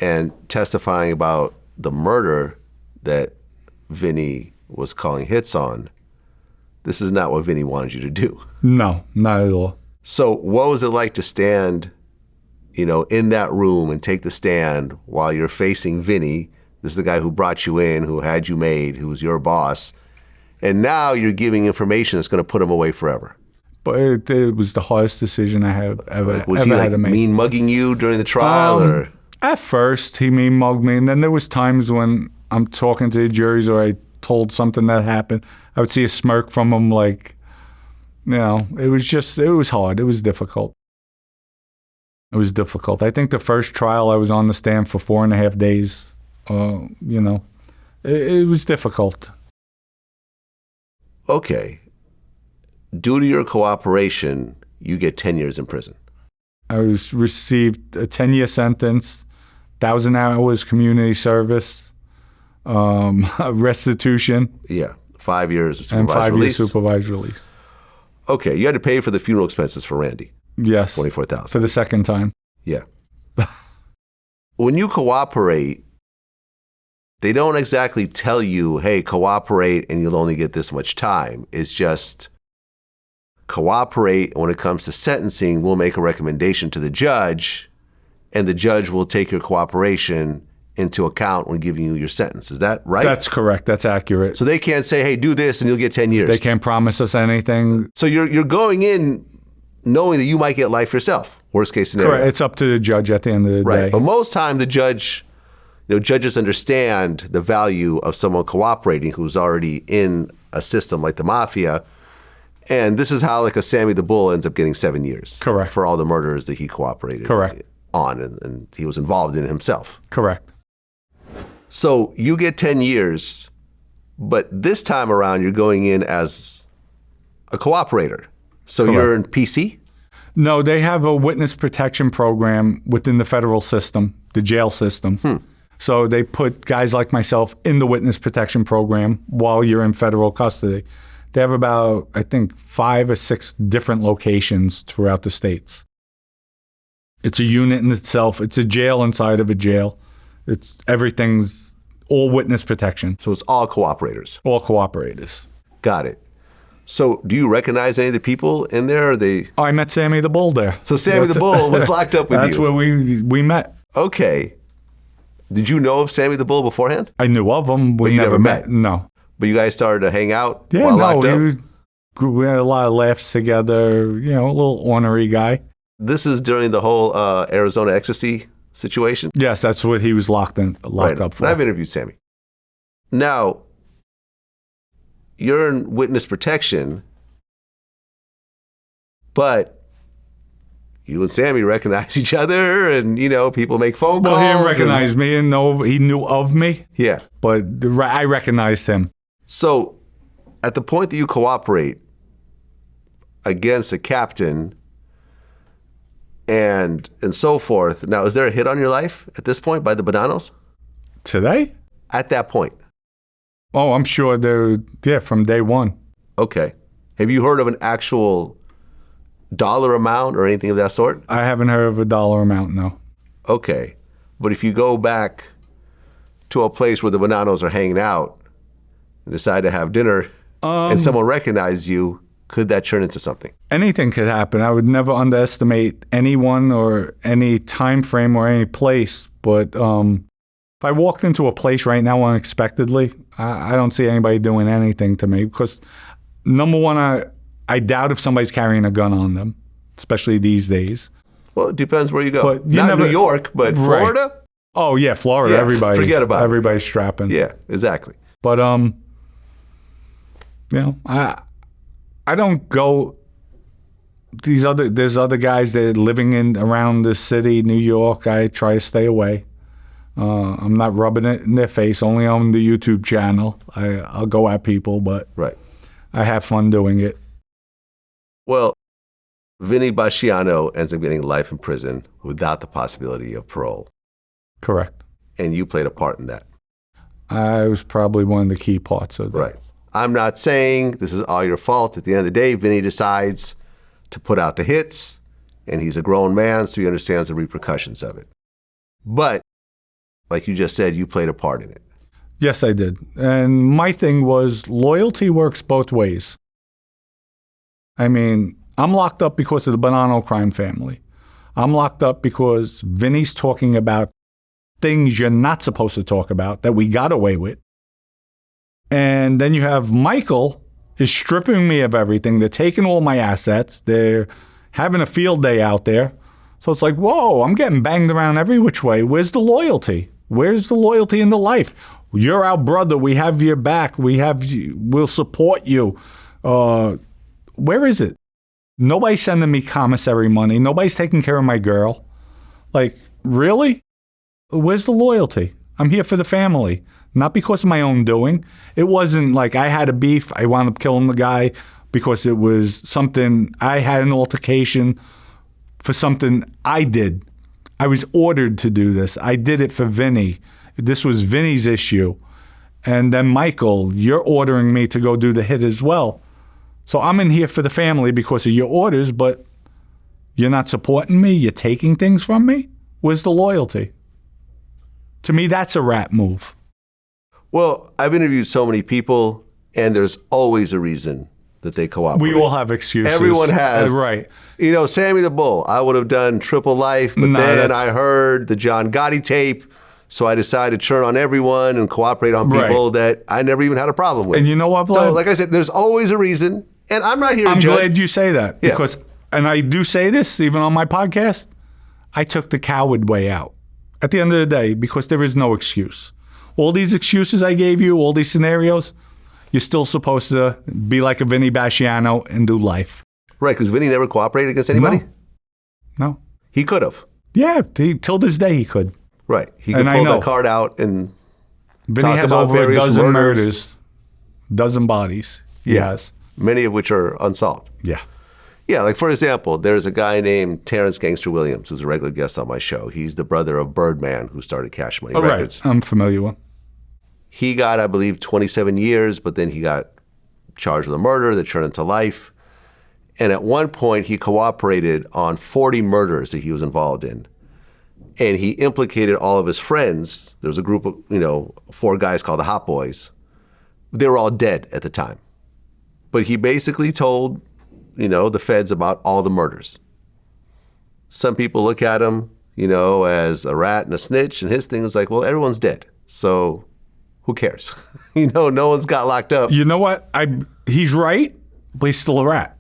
and testifying about the murder that Vinnie was calling hits on, this is not what Vinnie wanted you to do. No, not at all. So what was it like to stand, in that room and take the stand while you're facing Vinnie? This is the guy who brought you in, who had you made, who was your boss. And now you're giving information that's going to put him away forever. But it was the hardest decision I have ever Was he had to make. mean mugging you during the trial? Or At first, he mean mugged me. And then there was times when I'm talking to the juries or I told something that happened, I would see a smirk from him it was hard. It was difficult. It was difficult. I think the first trial I was on the stand for 4.5 days. It was difficult. Okay. Due to your cooperation, you get 10 years in prison. I received a 10-year sentence, 1,000 hours community service, restitution. Yeah, 5 years of and supervised 5 release. years supervised release. Okay, you had to pay for the funeral expenses for Randy. Yes. $24,000. For the second time. Yeah. When you cooperate, they don't exactly tell you, hey, cooperate and you'll only get this much time. It's just cooperate. When it comes to sentencing, we'll make a recommendation to the judge, and the judge will take your cooperation into account when giving you your sentence. Is that right? That's correct. That's accurate. So they can't say, hey, do this and you'll get 10 years. They can't promise us anything. So you're going in knowing that you might get life yourself. Worst case scenario. Correct. It's up to the judge at the end of the Right. day. But most time the judge, judges understand the value of someone cooperating who's already in a system like the Mafia. And this is how a Sammy the Bull ends up getting 7 years. Correct. For all the murders that he cooperated Correct. on and he was involved in himself. Correct. So you get 10 years, but this time around you're going in as a cooperator. So Correct. you're in PC? No, they have a witness protection program within the federal system, the jail system. So they put guys like myself in the witness protection program while you're in federal custody. They have about, I think, 5 or 6 different locations throughout the states. It's a unit in itself. It's a jail inside of a jail. Everything's all witness protection. So it's all cooperators. All cooperators. Got it. So do you recognize any of the people in there? Or they? Oh, I met Sammy the Bull there. So Sammy the Bull was locked up with That's you. where we met. Okay. Did you know of Sammy the Bull beforehand? I knew of him. We But you never met? No. But you guys started to hang out Yeah, while no. locked up? We had a lot of laughs together. You know, a little ornery guy. This is during the whole Arizona ecstasy situation? Yes, that's what he was locked up for. And I've interviewed Sammy. Now, you're in witness protection, but you and Sammy recognize each other, and people make phone calls. Well, he didn't recognize me, and he knew of me. Yeah. But I recognized him. So, at the point that you cooperate against a captain and so forth, now is there a hit on your life at this point by the Bonannos? Today? At that point. Oh, I'm sure from day one. Okay. Have you heard of an actual dollar amount or anything of that sort? I haven't heard of a dollar amount, no. Okay. But if you go back to a place where the Bonannos are hanging out and decide to have dinner and someone recognizes you, could that turn into something? Anything could happen. I would never underestimate anyone or any time frame or any place. But if I walked into a place right now unexpectedly, I don't see anybody doing anything to me because, number one, I doubt if somebody's carrying a gun on them, especially these days. Well, it depends where you go. But Not New York, but Right. Florida? Oh, yeah, Florida. Yeah, forget about it. Everybody's strapping. Yeah, exactly. But, I don't go. There's other guys that are living around the city, New York. I try to stay away. I'm not rubbing it in their face. Only on the YouTube channel. I'll go at people, but Right. I have fun doing it. Well, Vinnie Basciano ends up getting life in prison without the possibility of parole. Correct. And you played a part in that. I was probably one of the key parts of that. Right. I'm not saying this is all your fault. At the end of the day, Vinnie decides to put out the hits, and he's a grown man, so he understands the repercussions of it. But, like you just said, you played a part in it. Yes, I did. And my thing was loyalty works both ways. I mean, I'm locked up because of the Bonanno crime family. I'm locked up because Vinny's talking about things you're not supposed to talk about that we got away with. And then you have Michael is stripping me of everything. They're taking all my assets. They're having a field day out there. So it's like, whoa, I'm getting banged around every which way. Where's the loyalty? Where's the loyalty in the life? You're our brother. We have your back. We'll support you. Where is it? Nobody's sending me commissary money. Nobody's taking care of my girl. Like, really? Where's the loyalty? I'm here for the family. Not because of my own doing. It wasn't like I had a beef. I wound up killing the guy because it was something, I had an altercation for something I did. I was ordered to do this. I did it for Vinnie. This was Vinnie's issue. And then Michael, you're ordering me to go do the hit as well. So I'm in here for the family because of your orders, but you're not supporting me? You're taking things from me? Where's the loyalty? To me, that's a rat move. Well, I've interviewed so many people, and there's always a reason that they cooperate. We all have excuses. Everyone has. Right. Sammy the Bull, I would have done triple life, but then I heard the John Gotti tape, so I decided to turn on everyone and cooperate on people that I never even had a problem with. And you know what, Vlad? So, like I said, there's always a reason, and I'm not here to judge. I'm glad you say that because, and I do say this even on my podcast, I took the coward way out at the end of the day because there is no excuse. All these excuses I gave you, all these scenarios, you're still supposed to be like a Vinnie Basciano and do life. Right, because Vinnie never cooperated against anybody? No. He could have. Yeah, till this day he could. Right. He could pull that card out and Vinnie talk has about over a various dozen murders. murders, dozen bodies. He has. Many of which are unsolved. Yeah. Yeah, like for example, there's a guy named Terrence Gangster Williams who's a regular guest on my show. He's the brother of Birdman, who started Cash Money Records. Right. I'm familiar with. He got, I believe, 27 years, but then he got charged with a murder that turned into life. And at one point, he cooperated on 40 murders that he was involved in. And he implicated all of his friends. There was a group of, 4 guys called the Hot Boys. They were all dead at the time. But he basically told, the feds about all the murders. Some people look at him, as a rat and a snitch, and his thing is like, well, everyone's dead. So who cares? No one's got locked up. You know what? He's right, but he's still a rat.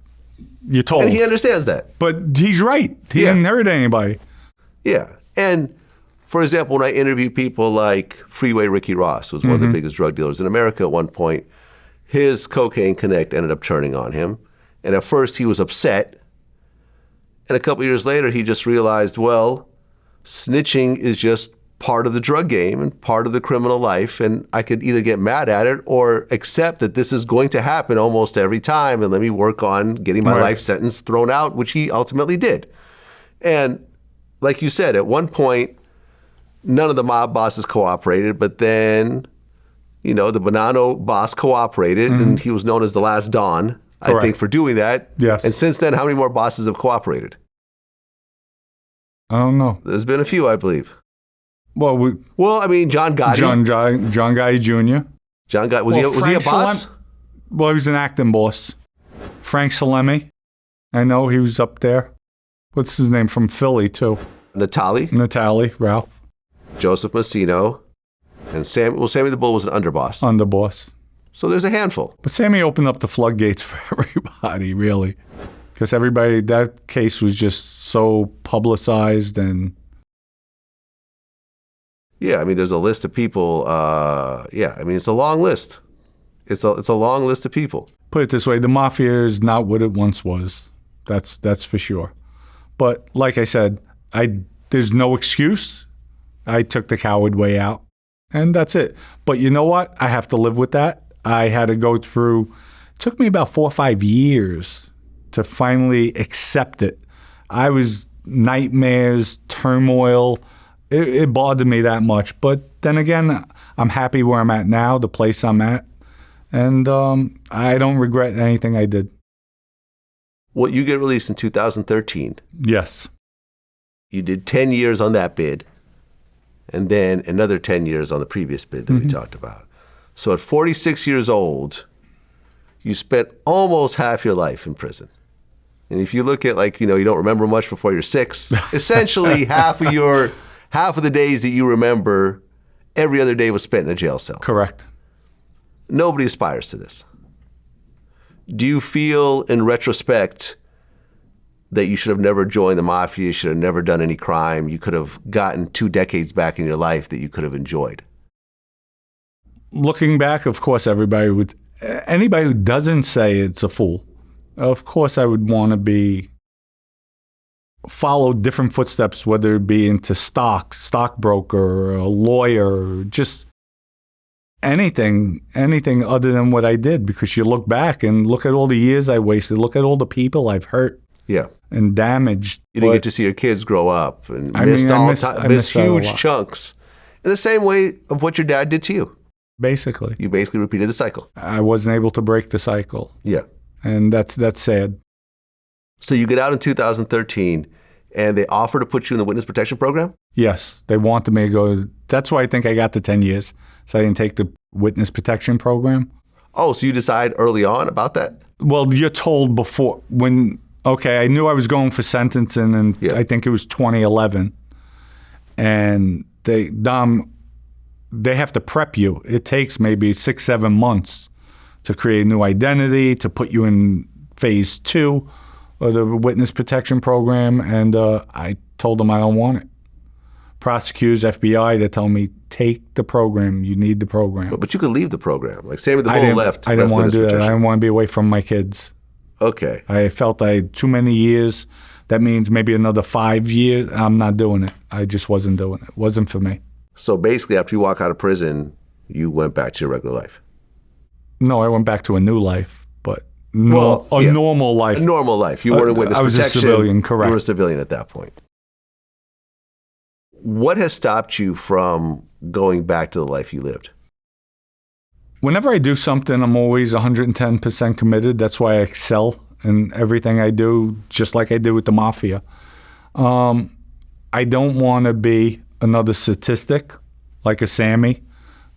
You're told. And he understands that. But he's right. He didn't hurt anybody. Yeah. And for example, when I interview people like Freeway Ricky Ross, who was one of the biggest drug dealers in America at one point, his cocaine connect ended up turning on him. And at first he was upset. And a couple years later, he just realized, well, snitching is just part of the drug game and part of the criminal life. And I could either get mad at it or accept that this is going to happen almost every time and let me work on getting my life sentence thrown out, which he ultimately did. And like you said, at one point, none of the mob bosses cooperated, but then, the Bonanno boss cooperated, and he was known as the Last Don, I think, for doing that. Yes. And since then, how many more bosses have cooperated? I don't know. There's been a few, I believe. Well, John Gotti. John Gotti Jr. John Gotti. Was he a boss? Well, he was an acting boss. Frank Salemi. I know he was up there. What's his name? From Philly, too. Natali, Ralph. Joseph Massino. And Sammy the Bull was an underboss. Underboss. So there's a handful. But Sammy opened up the floodgates for everybody, really. Because that case was just so publicized and... Yeah, there's a list of people. It's a long list. It's a long list of people. Put it this way, the Mafia is not what it once was. That's for sure. But like I said, there's no excuse. I took the coward way out, and that's it. But you know what? I have to live with that. I had to go through, it took me about 4 or 5 years to finally accept it. I was nightmares, turmoil. It bothered me that much. But then again, I'm happy where I'm at now, the place I'm at. And I don't regret anything I did. Well, you get released in 2013. Yes. You did 10 years on that bid, and then another 10 years on the previous bid that we talked about. So at 46 years old, you spent almost half your life in prison. And if you look at you don't remember much before you're 6, essentially half of the days that you remember, every other day was spent in a jail cell. Correct. Nobody aspires to this. Do you feel, in retrospect, that you should have never joined the Mafia, you should have never done any crime, you could have gotten 2 decades back in your life that you could have enjoyed? Looking back, of course, anybody who doesn't say it's a fool, of course I would want to follow different footsteps, whether it be into stockbroker, a lawyer, just anything other than what I did, because you look back and look at all the years I wasted, look at all the people I've hurt and damaged. You didn't get to see your kids grow up and miss huge chunks in the same way of what your dad did to you. Basically. You basically repeated the cycle. I wasn't able to break the cycle. Yeah. And that's sad. So you get out in 2013 and they offer to put you in the witness protection program? Yes. They wanted me to go. That's why I think I got the 10 years. So I didn't take the witness protection program. Oh, so you decide early on about that? Well, you're told before I knew I was going for sentencing, and I think it was 2011. And they have to prep you. It takes maybe 6-7 months to create a new identity, to put you in phase 2 of the witness protection program. And I told them I don't want it. Prosecutors, FBI, they're telling me, take the program. You need the program. But you could leave the program. Like Sammy the Bull left. I didn't want to do that. I didn't want to be away from my kids. Okay. I felt I had too many years. That means maybe another 5 years. I'm not doing it. I just wasn't doing it. It wasn't for me. So basically, after you walk out of prison, you went back to your regular life. No, I went back to a new life, but normal life. A normal life. You weren't in witness protection. I was a civilian, correct. You were a civilian at that point. What has stopped you from going back to the life you lived? Whenever I do something, I'm always 110% committed. That's why I excel in everything I do, just like I did with the Mafia. I don't want to be another statistic, like a Sammy,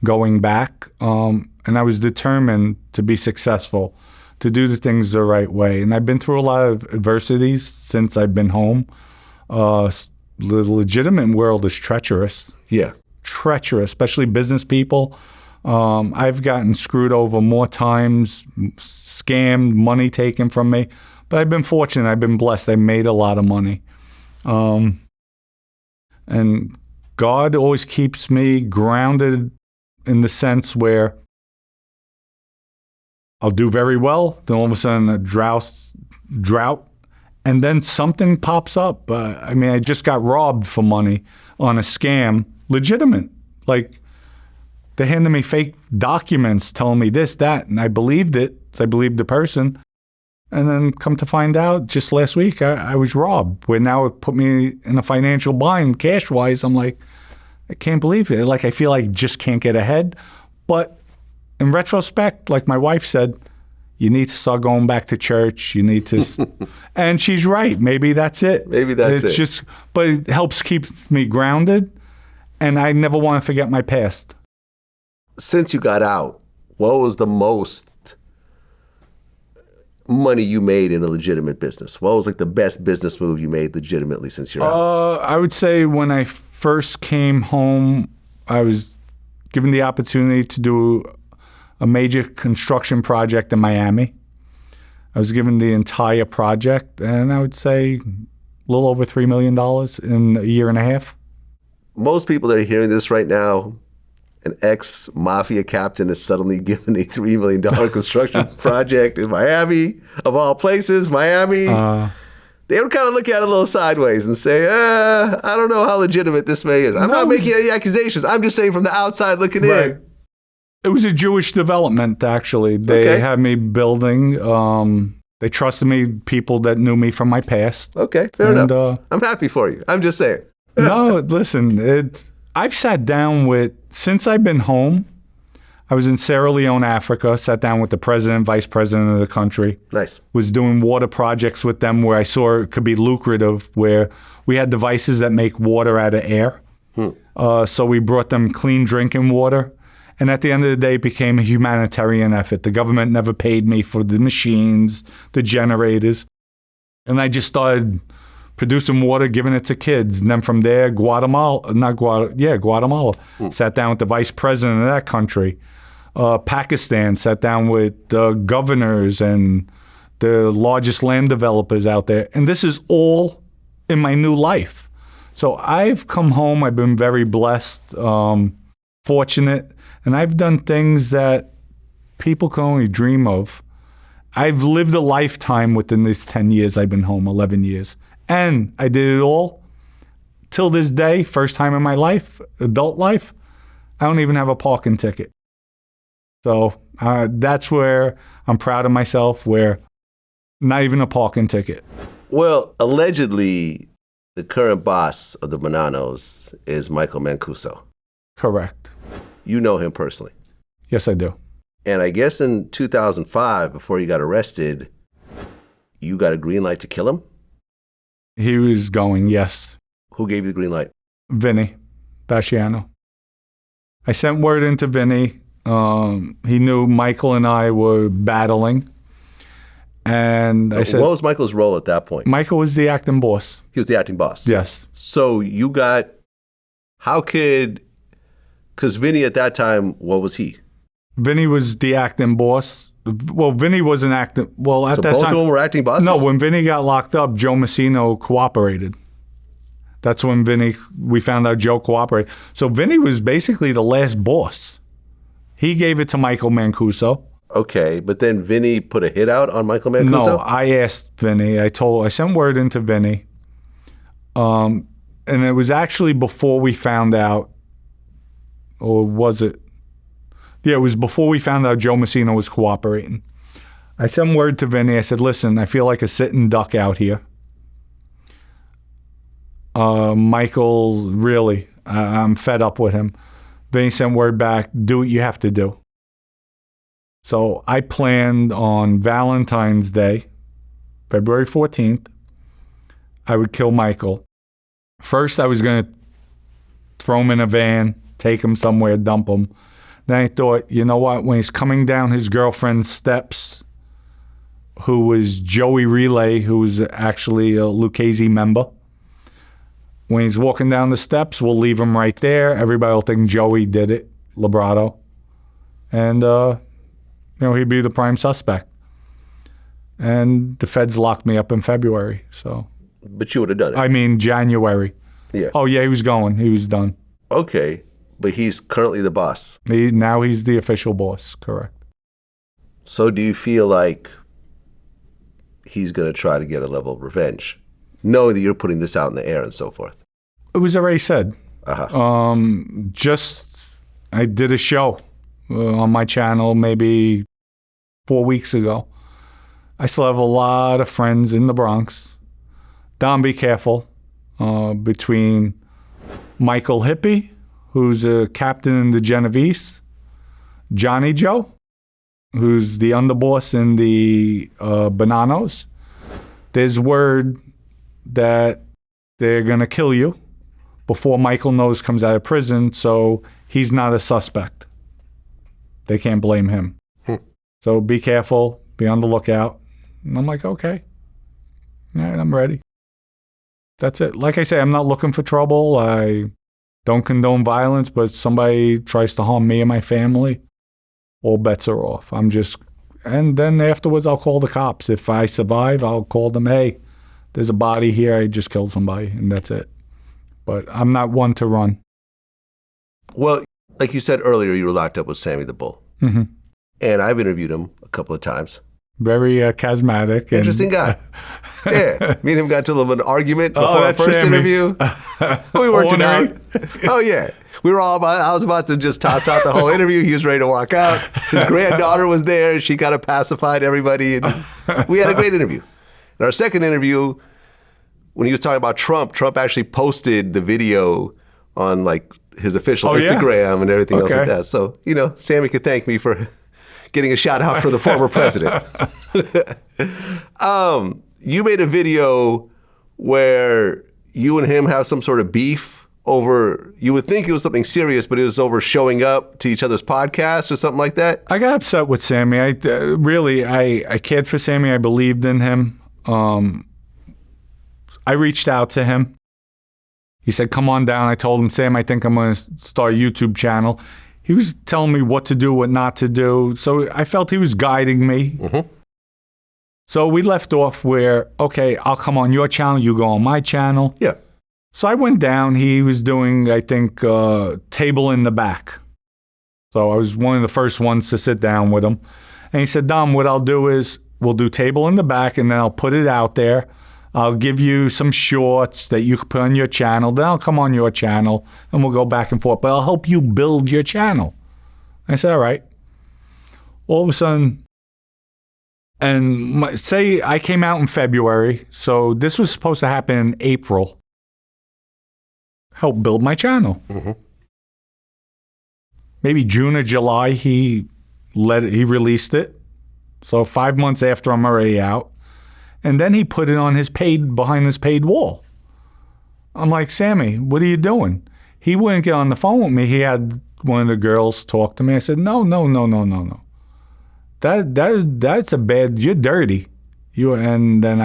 going back. And I was determined to be successful, to do the things the right way. And I've been through a lot of adversities since I've been home. The legitimate world is treacherous. Yeah. Treacherous, especially business people. I've gotten screwed over more times, scammed, money taken from me. But I've been fortunate. I've been blessed. I made a lot of money. And God always keeps me grounded in the sense where I'll do very well, then all of a sudden a drought, and then something pops up. I just got robbed for money on a scam, legitimate. Like, they handed me fake documents telling me this, that, and I believed it. So I believed the person. And then come to find out, just last week, I was robbed, where now it put me in a financial bind, cash-wise. I'm like, I can't believe it. Like, I feel like I just can't get ahead. But in retrospect, like my wife said, you need to start going back to church. You need to, and she's right. Maybe that's it. Maybe that's it. It's just, but it helps keep me grounded, and I never want to forget my past. Since you got out, what was the most money you made in a legitimate business? What was like the best business move you made legitimately since you're out? I would say when I first came home, I was given the opportunity to do a major construction project in Miami. I was given the entire project, and I would say a little over $3 million in a year and a half. Most people that are hearing this right now, an ex-Mafia captain is suddenly given a $3 million construction project in Miami, of all places, Miami. They would kind of look at it a little sideways and say, I don't know how legitimate this may is. I'm not making any accusations. I'm just saying from the outside looking in. It was a Jewish development, actually. They had me building. They trusted me, people that knew me from my past. Okay, fair enough. I'm happy for you. I'm just saying. No, listen, I've sat down with, since I've been home, I was in Sierra Leone, Africa, sat down with the president, vice president of the country. Nice. Was doing water projects with them where I saw it could be lucrative, where we had devices that make water out of air. So we brought them clean drinking water. And at the end of the day, it became a humanitarian effort. The government never paid me for the machines, the generators. And I just started producing water, giving it to kids. And then from there, Guatemala. Sat down with the vice president of that country. Pakistan, sat down with the governors and the largest land developers out there. And this is all in my new life. So I've come home. I've been very blessed, fortunate. And I've done things that people can only dream of. I've lived a lifetime within these 10 years I've been home, 11 years. And I did it all till this day, first time in my life, adult life, I don't even have a parking ticket. So that's where I'm proud of myself, where not even a parking ticket. Well, allegedly, the current boss of the Bonannos is Michael Mancuso. Correct. You know him personally. Yes, I do. And I guess in 2005, before he got arrested, you got a green light to kill him? He was going, yes. Who gave you the green light? Vinnie Basciano. I sent word into Vinnie. He knew Michael and I were battling. And I said... What was Michael's role at that point? Michael was the acting boss. He was the acting boss? Yes. So you got... How could... Because Vinnie at that time, what was he? Vinnie was the acting boss. Well, Vinnie wasn't acting. Well, at so that both time, of them were acting bosses? No, when Vinnie got locked up, Joe Messino cooperated. That's when we found out Joe cooperated. So Vinnie was basically the last boss. He gave it to Michael Mancuso. Okay, but then Vinnie put a hit out on Michael Mancuso? No, I asked Vinnie. I sent word into Vinnie. And it was actually before we found out, or was it? Yeah, it was before we found out Joe Messina was cooperating. I sent word to Vinnie. I said, listen, I feel like a sitting duck out here. Michael, really, I'm fed up with him. Vinnie sent word back, do what you have to do. So I planned on Valentine's Day, February 14th, I would kill Michael. First, I was going to throw him in a van, take him somewhere, dump him. Then I thought, you know what? When he's coming down his girlfriend's steps, who was Joey Relay, who was actually a Lucchese member, when he's walking down the steps, we'll leave him right there. Everybody will think Joey did it, Librato. And, he'd be the prime suspect. And the feds locked me up in February, so. But you would have done it. I mean, January. Yeah. Oh, yeah, he was going. He was done. Okay, but he's currently the boss. Now he's the official boss, correct. So do you feel like he's going to try to get a level of revenge, knowing that you're putting this out in the air and so forth? It was already said. Uh-huh. I did a show on my channel maybe 4 weeks ago. I still have a lot of friends in the Bronx. Don, be careful. Between Michael Hippie, who's a captain in the Genovese, Johnny Joe, who's the underboss in the Bonannos. There's word that they're going to kill you before Michael knows comes out of prison, so he's not a suspect. They can't blame him. So be careful, be on the lookout. And I'm like, okay. All right, I'm ready. That's it. Like I say, I'm not looking for trouble. I don't condone violence, but if somebody tries to harm me and my family, all bets are off. And then afterwards, I'll call the cops. If I survive, I'll call them, hey, there's a body here. I just killed somebody, and that's it. But I'm not one to run. Well, like you said earlier, you were locked up with Sammy the Bull. Mm-hmm. And I've interviewed him a couple of times. Very charismatic. Interesting guy. Yeah. Me and him got into a little bit of an argument before our first Sammy. interview. We worked it out. Oh, yeah. I was about to just toss out the whole interview. He was ready to walk out. His granddaughter was there. She kind of pacified everybody. And we had a great interview. In our second interview, when he was talking about Trump actually posted the video on like his official Instagram and everything else like that. So, Sammy could thank me for getting a shout out for the former president. You made a video where you and him have some sort of beef over, you would think it was something serious, but it was over showing up to each other's podcasts or something like that? I got upset with Sammy. I cared for Sammy. I believed in him. I reached out to him. He said, come on down. I told him, Sam, I think I'm going to start a YouTube channel. He was telling me what to do, what not to do. So I felt he was guiding me. Mm-hmm. So we left off where, okay, I'll come on your channel, you go on my channel. Yeah. So I went down. He was doing, I think, table in the back. So I was one of the first ones to sit down with him. And he said, Dom, what I'll do is we'll do table in the back, and then I'll put it out there. I'll give you some shorts that you can put on your channel. Then I'll come on your channel, and we'll go back and forth. But I'll help you build your channel. I said, all right. All of a sudden, and say I came out in February, so this was supposed to happen in April. Help build my channel. Mm-hmm. Maybe June or July, he released it. So 5 months after I'm already out. And then he put it on behind his paid wall. I'm like, Sammy, what are you doing? He wouldn't get on the phone with me. He had one of the girls talk to me. I said, no. That's a bad, you're dirty. And then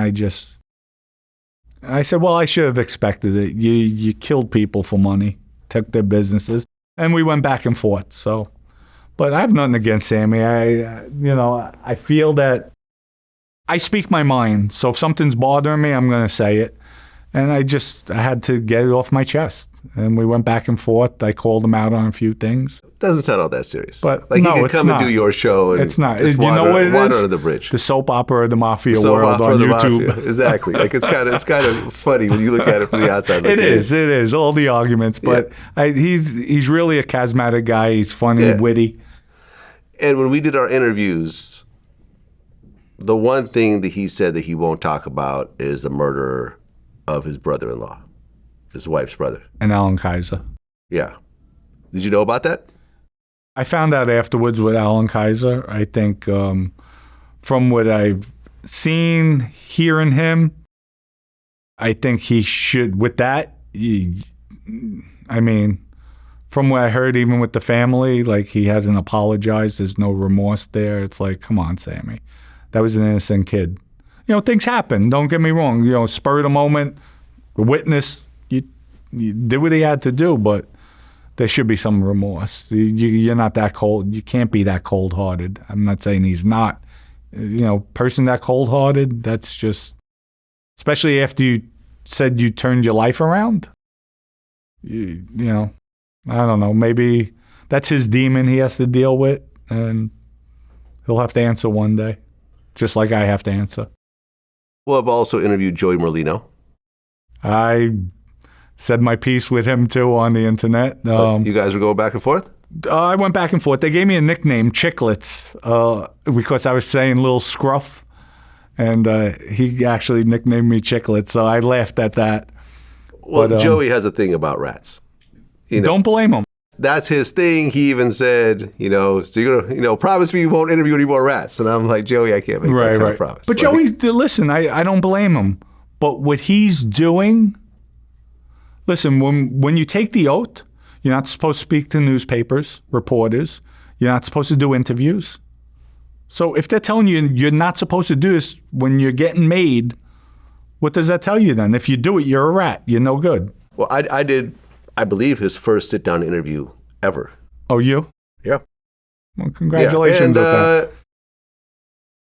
I said, well, I should have expected it. You killed people for money, took their businesses, and we went back and forth. So, but I have nothing against Sammy. I feel that I speak my mind. So if something's bothering me, I'm going to say it. And I had to get it off my chest. And we went back and forth. I called him out on a few things. Doesn't sound all that serious. But like no, he can come and do your show. And it's not. It's you know what it is? Water under the bridge. The soap opera of the Mafia soap world opera on the YouTube. Mafia. Exactly. Like it's kind of funny when you look at it from the outside. It is. All the arguments. But he's really a charismatic guy. He's funny, witty. And when we did our interviews, the one thing that he said that he won't talk about is the murder of his brother-in-law, his wife's brother. And Alan Kaiser. Yeah. Did you know about that? I found out afterwards with Alan Kaiser. I think from what I've seen, hearing him, I think he should, with that, from what I heard, even with the family, like he hasn't apologized. There's no remorse there. It's like, come on, Sammy. That was an innocent kid. Things happen. Don't get me wrong. Spur of the moment, the witness, you did what he had to do, but there should be some remorse. You're not that cold. You can't be that cold-hearted. I'm not saying he's not. Person that cold-hearted, that's just, especially after you said you turned your life around. I don't know. Maybe that's his demon he has to deal with, and he'll have to answer one day, just like I have to answer. Well, I've also interviewed Joey Merlino. I said my piece with him, too, on the internet. You guys were going back and forth? I went back and forth. They gave me a nickname, Chicklets, because I was saying Little Scruff, and he actually nicknamed me Chicklets, so I laughed at that. Well, but, Joey has a thing about rats. Don't blame him. That's his thing. He even said, so you're going to, promise me you won't interview any more rats. And I'm like, Joey, I can't make that kind of promise. But Joey, listen, I don't blame him. But what he's doing, listen, when you take the oath, you're not supposed to speak to newspapers, reporters. You're not supposed to do interviews. So if they're telling you you're not supposed to do this when you're getting made, what does that tell you then? If you do it, you're a rat. You're no good. Well, I did, I believe, his first sit-down interview ever. Oh, you? Yeah. Well, congratulations with that.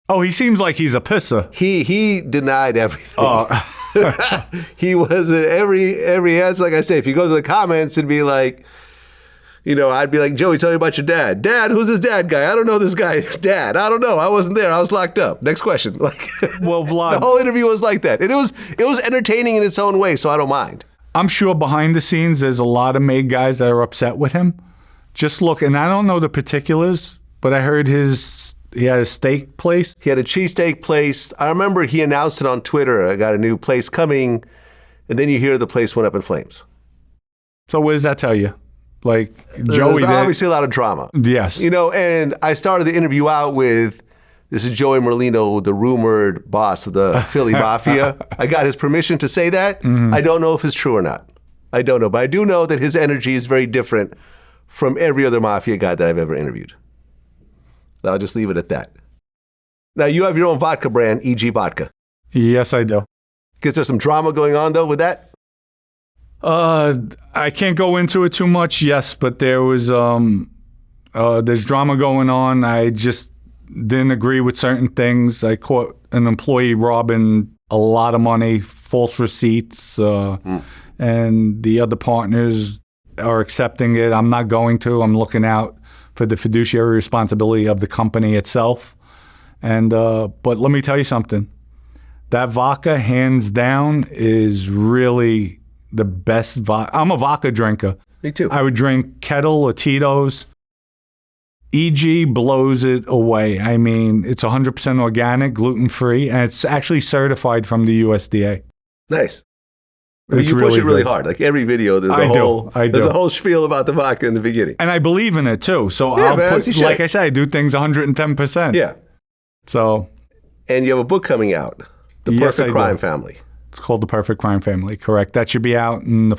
Oh, he seems like he's a pisser. He denied everything. Oh. He was at every answer. Like I say, if you go to the comments and be like, I'd be like, Joey, tell me about your dad. Dad, who's this dad guy? I don't know this guy's dad. I don't know. I wasn't there. I was locked up. Next question. Like, well, Vlad, the whole interview was like that. And it was entertaining in its own way, so I don't mind. I'm sure behind the scenes there's a lot of made guys that are upset with him. Just look, and I don't know the particulars, but I heard he had a steak place. He had a cheesesteak place. I remember he announced it on Twitter. I got a new place coming, and then you hear the place went up in flames. So what does that tell you? Like, Joey, there's obviously a lot of drama. Yes. And I started the interview out with, this is Joey Merlino, the rumored boss of the Philly Mafia. I got his permission to say that. Mm-hmm. I don't know if it's true or not. I don't know. But I do know that his energy is very different from every other Mafia guy that I've ever interviewed. And I'll just leave it at that. Now, you have your own vodka brand, EG Vodka. Yes, I do. Is there some drama going on, though, with that? I can't go into it too much, yes, but there was there's drama going on. I just didn't agree with certain things. I caught an employee robbing a lot of money, false receipts, and the other partners are accepting it. I'm not going to. I'm looking out for the fiduciary responsibility of the company itself. And but let me tell you something. That vodka, hands down, is really the best vodka. I'm a vodka drinker. Me too. I would drink Kettle or Tito's. EG blows it away. I mean, it's 100% organic, gluten-free, and it's actually certified from the USDA. Nice. I mean, you push it really hard. Like every video, there's a whole spiel about the vodka in the beginning. And I believe in it too. So yeah, like I said, I do things 110%. Yeah. So. And you have a book coming out, The Perfect Crime Family. It's called The Perfect Crime Family, correct. That should be out in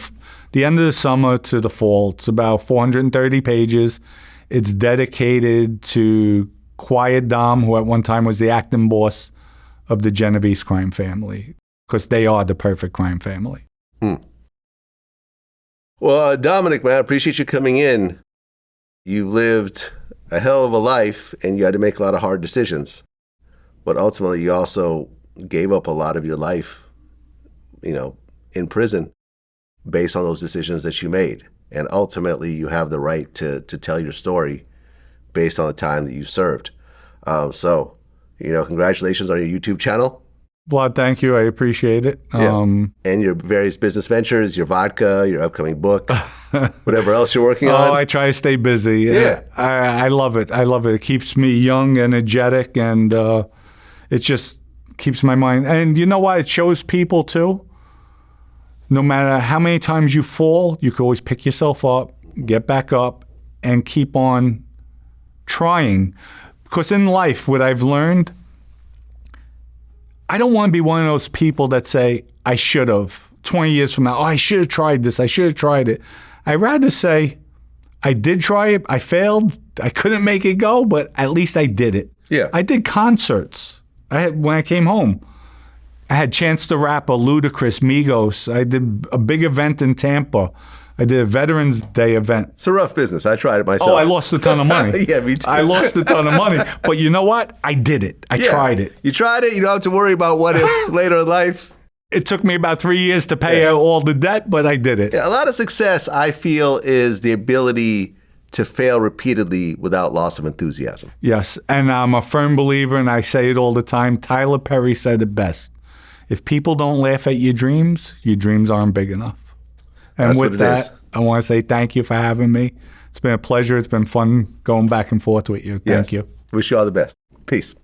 the end of the summer to the fall. It's about 430 pages. It's dedicated to Quiet Dom, who at one time was the acting boss of the Genovese crime family, because they are the perfect crime family. Well, Dominick, man, I appreciate you coming in. You lived a hell of a life, and you had to make a lot of hard decisions. But ultimately, you also gave up a lot of your life, in prison based on those decisions that you made. And ultimately, you have the right to tell your story based on the time that you served. So, congratulations on your YouTube channel. Vlad, thank you. I appreciate it. Yeah. And your various business ventures, your vodka, your upcoming book, whatever else you're working on. Oh, I try to stay busy. Yeah. I love it. I love it. It keeps me young, energetic, and it just keeps my mind. And you know what? It shows people, too. No matter how many times you fall, you can always pick yourself up, get back up, and keep on trying. Because in life, what I've learned, I don't want to be one of those people that say, I should have. 20 years from now, oh, I should have tried this. I should have tried it. I'd rather say, I did try it. I failed. I couldn't make it go, but at least I did it. Yeah. I did concerts. When I came home, I had Chance the Rapper, Ludacris, Migos. I did a big event in Tampa. I did a Veterans Day event. It's a rough business. I tried it myself. Oh, I lost a ton of money. Yeah, me too. I lost a ton of money. But you know what? I did it. I tried it. You tried it. You don't have to worry about what if later in life. It took me about 3 years to pay out all the debt, but I did it. Yeah, a lot of success, I feel, is the ability to fail repeatedly without loss of enthusiasm. Yes, and I'm a firm believer, and I say it all the time. Tyler Perry said it best. If people don't laugh at your dreams aren't big enough. And That's with what it that, is. I want to say thank you for having me. It's been a pleasure. It's been fun going back and forth with you. Thank you. Wish you all the best. Peace.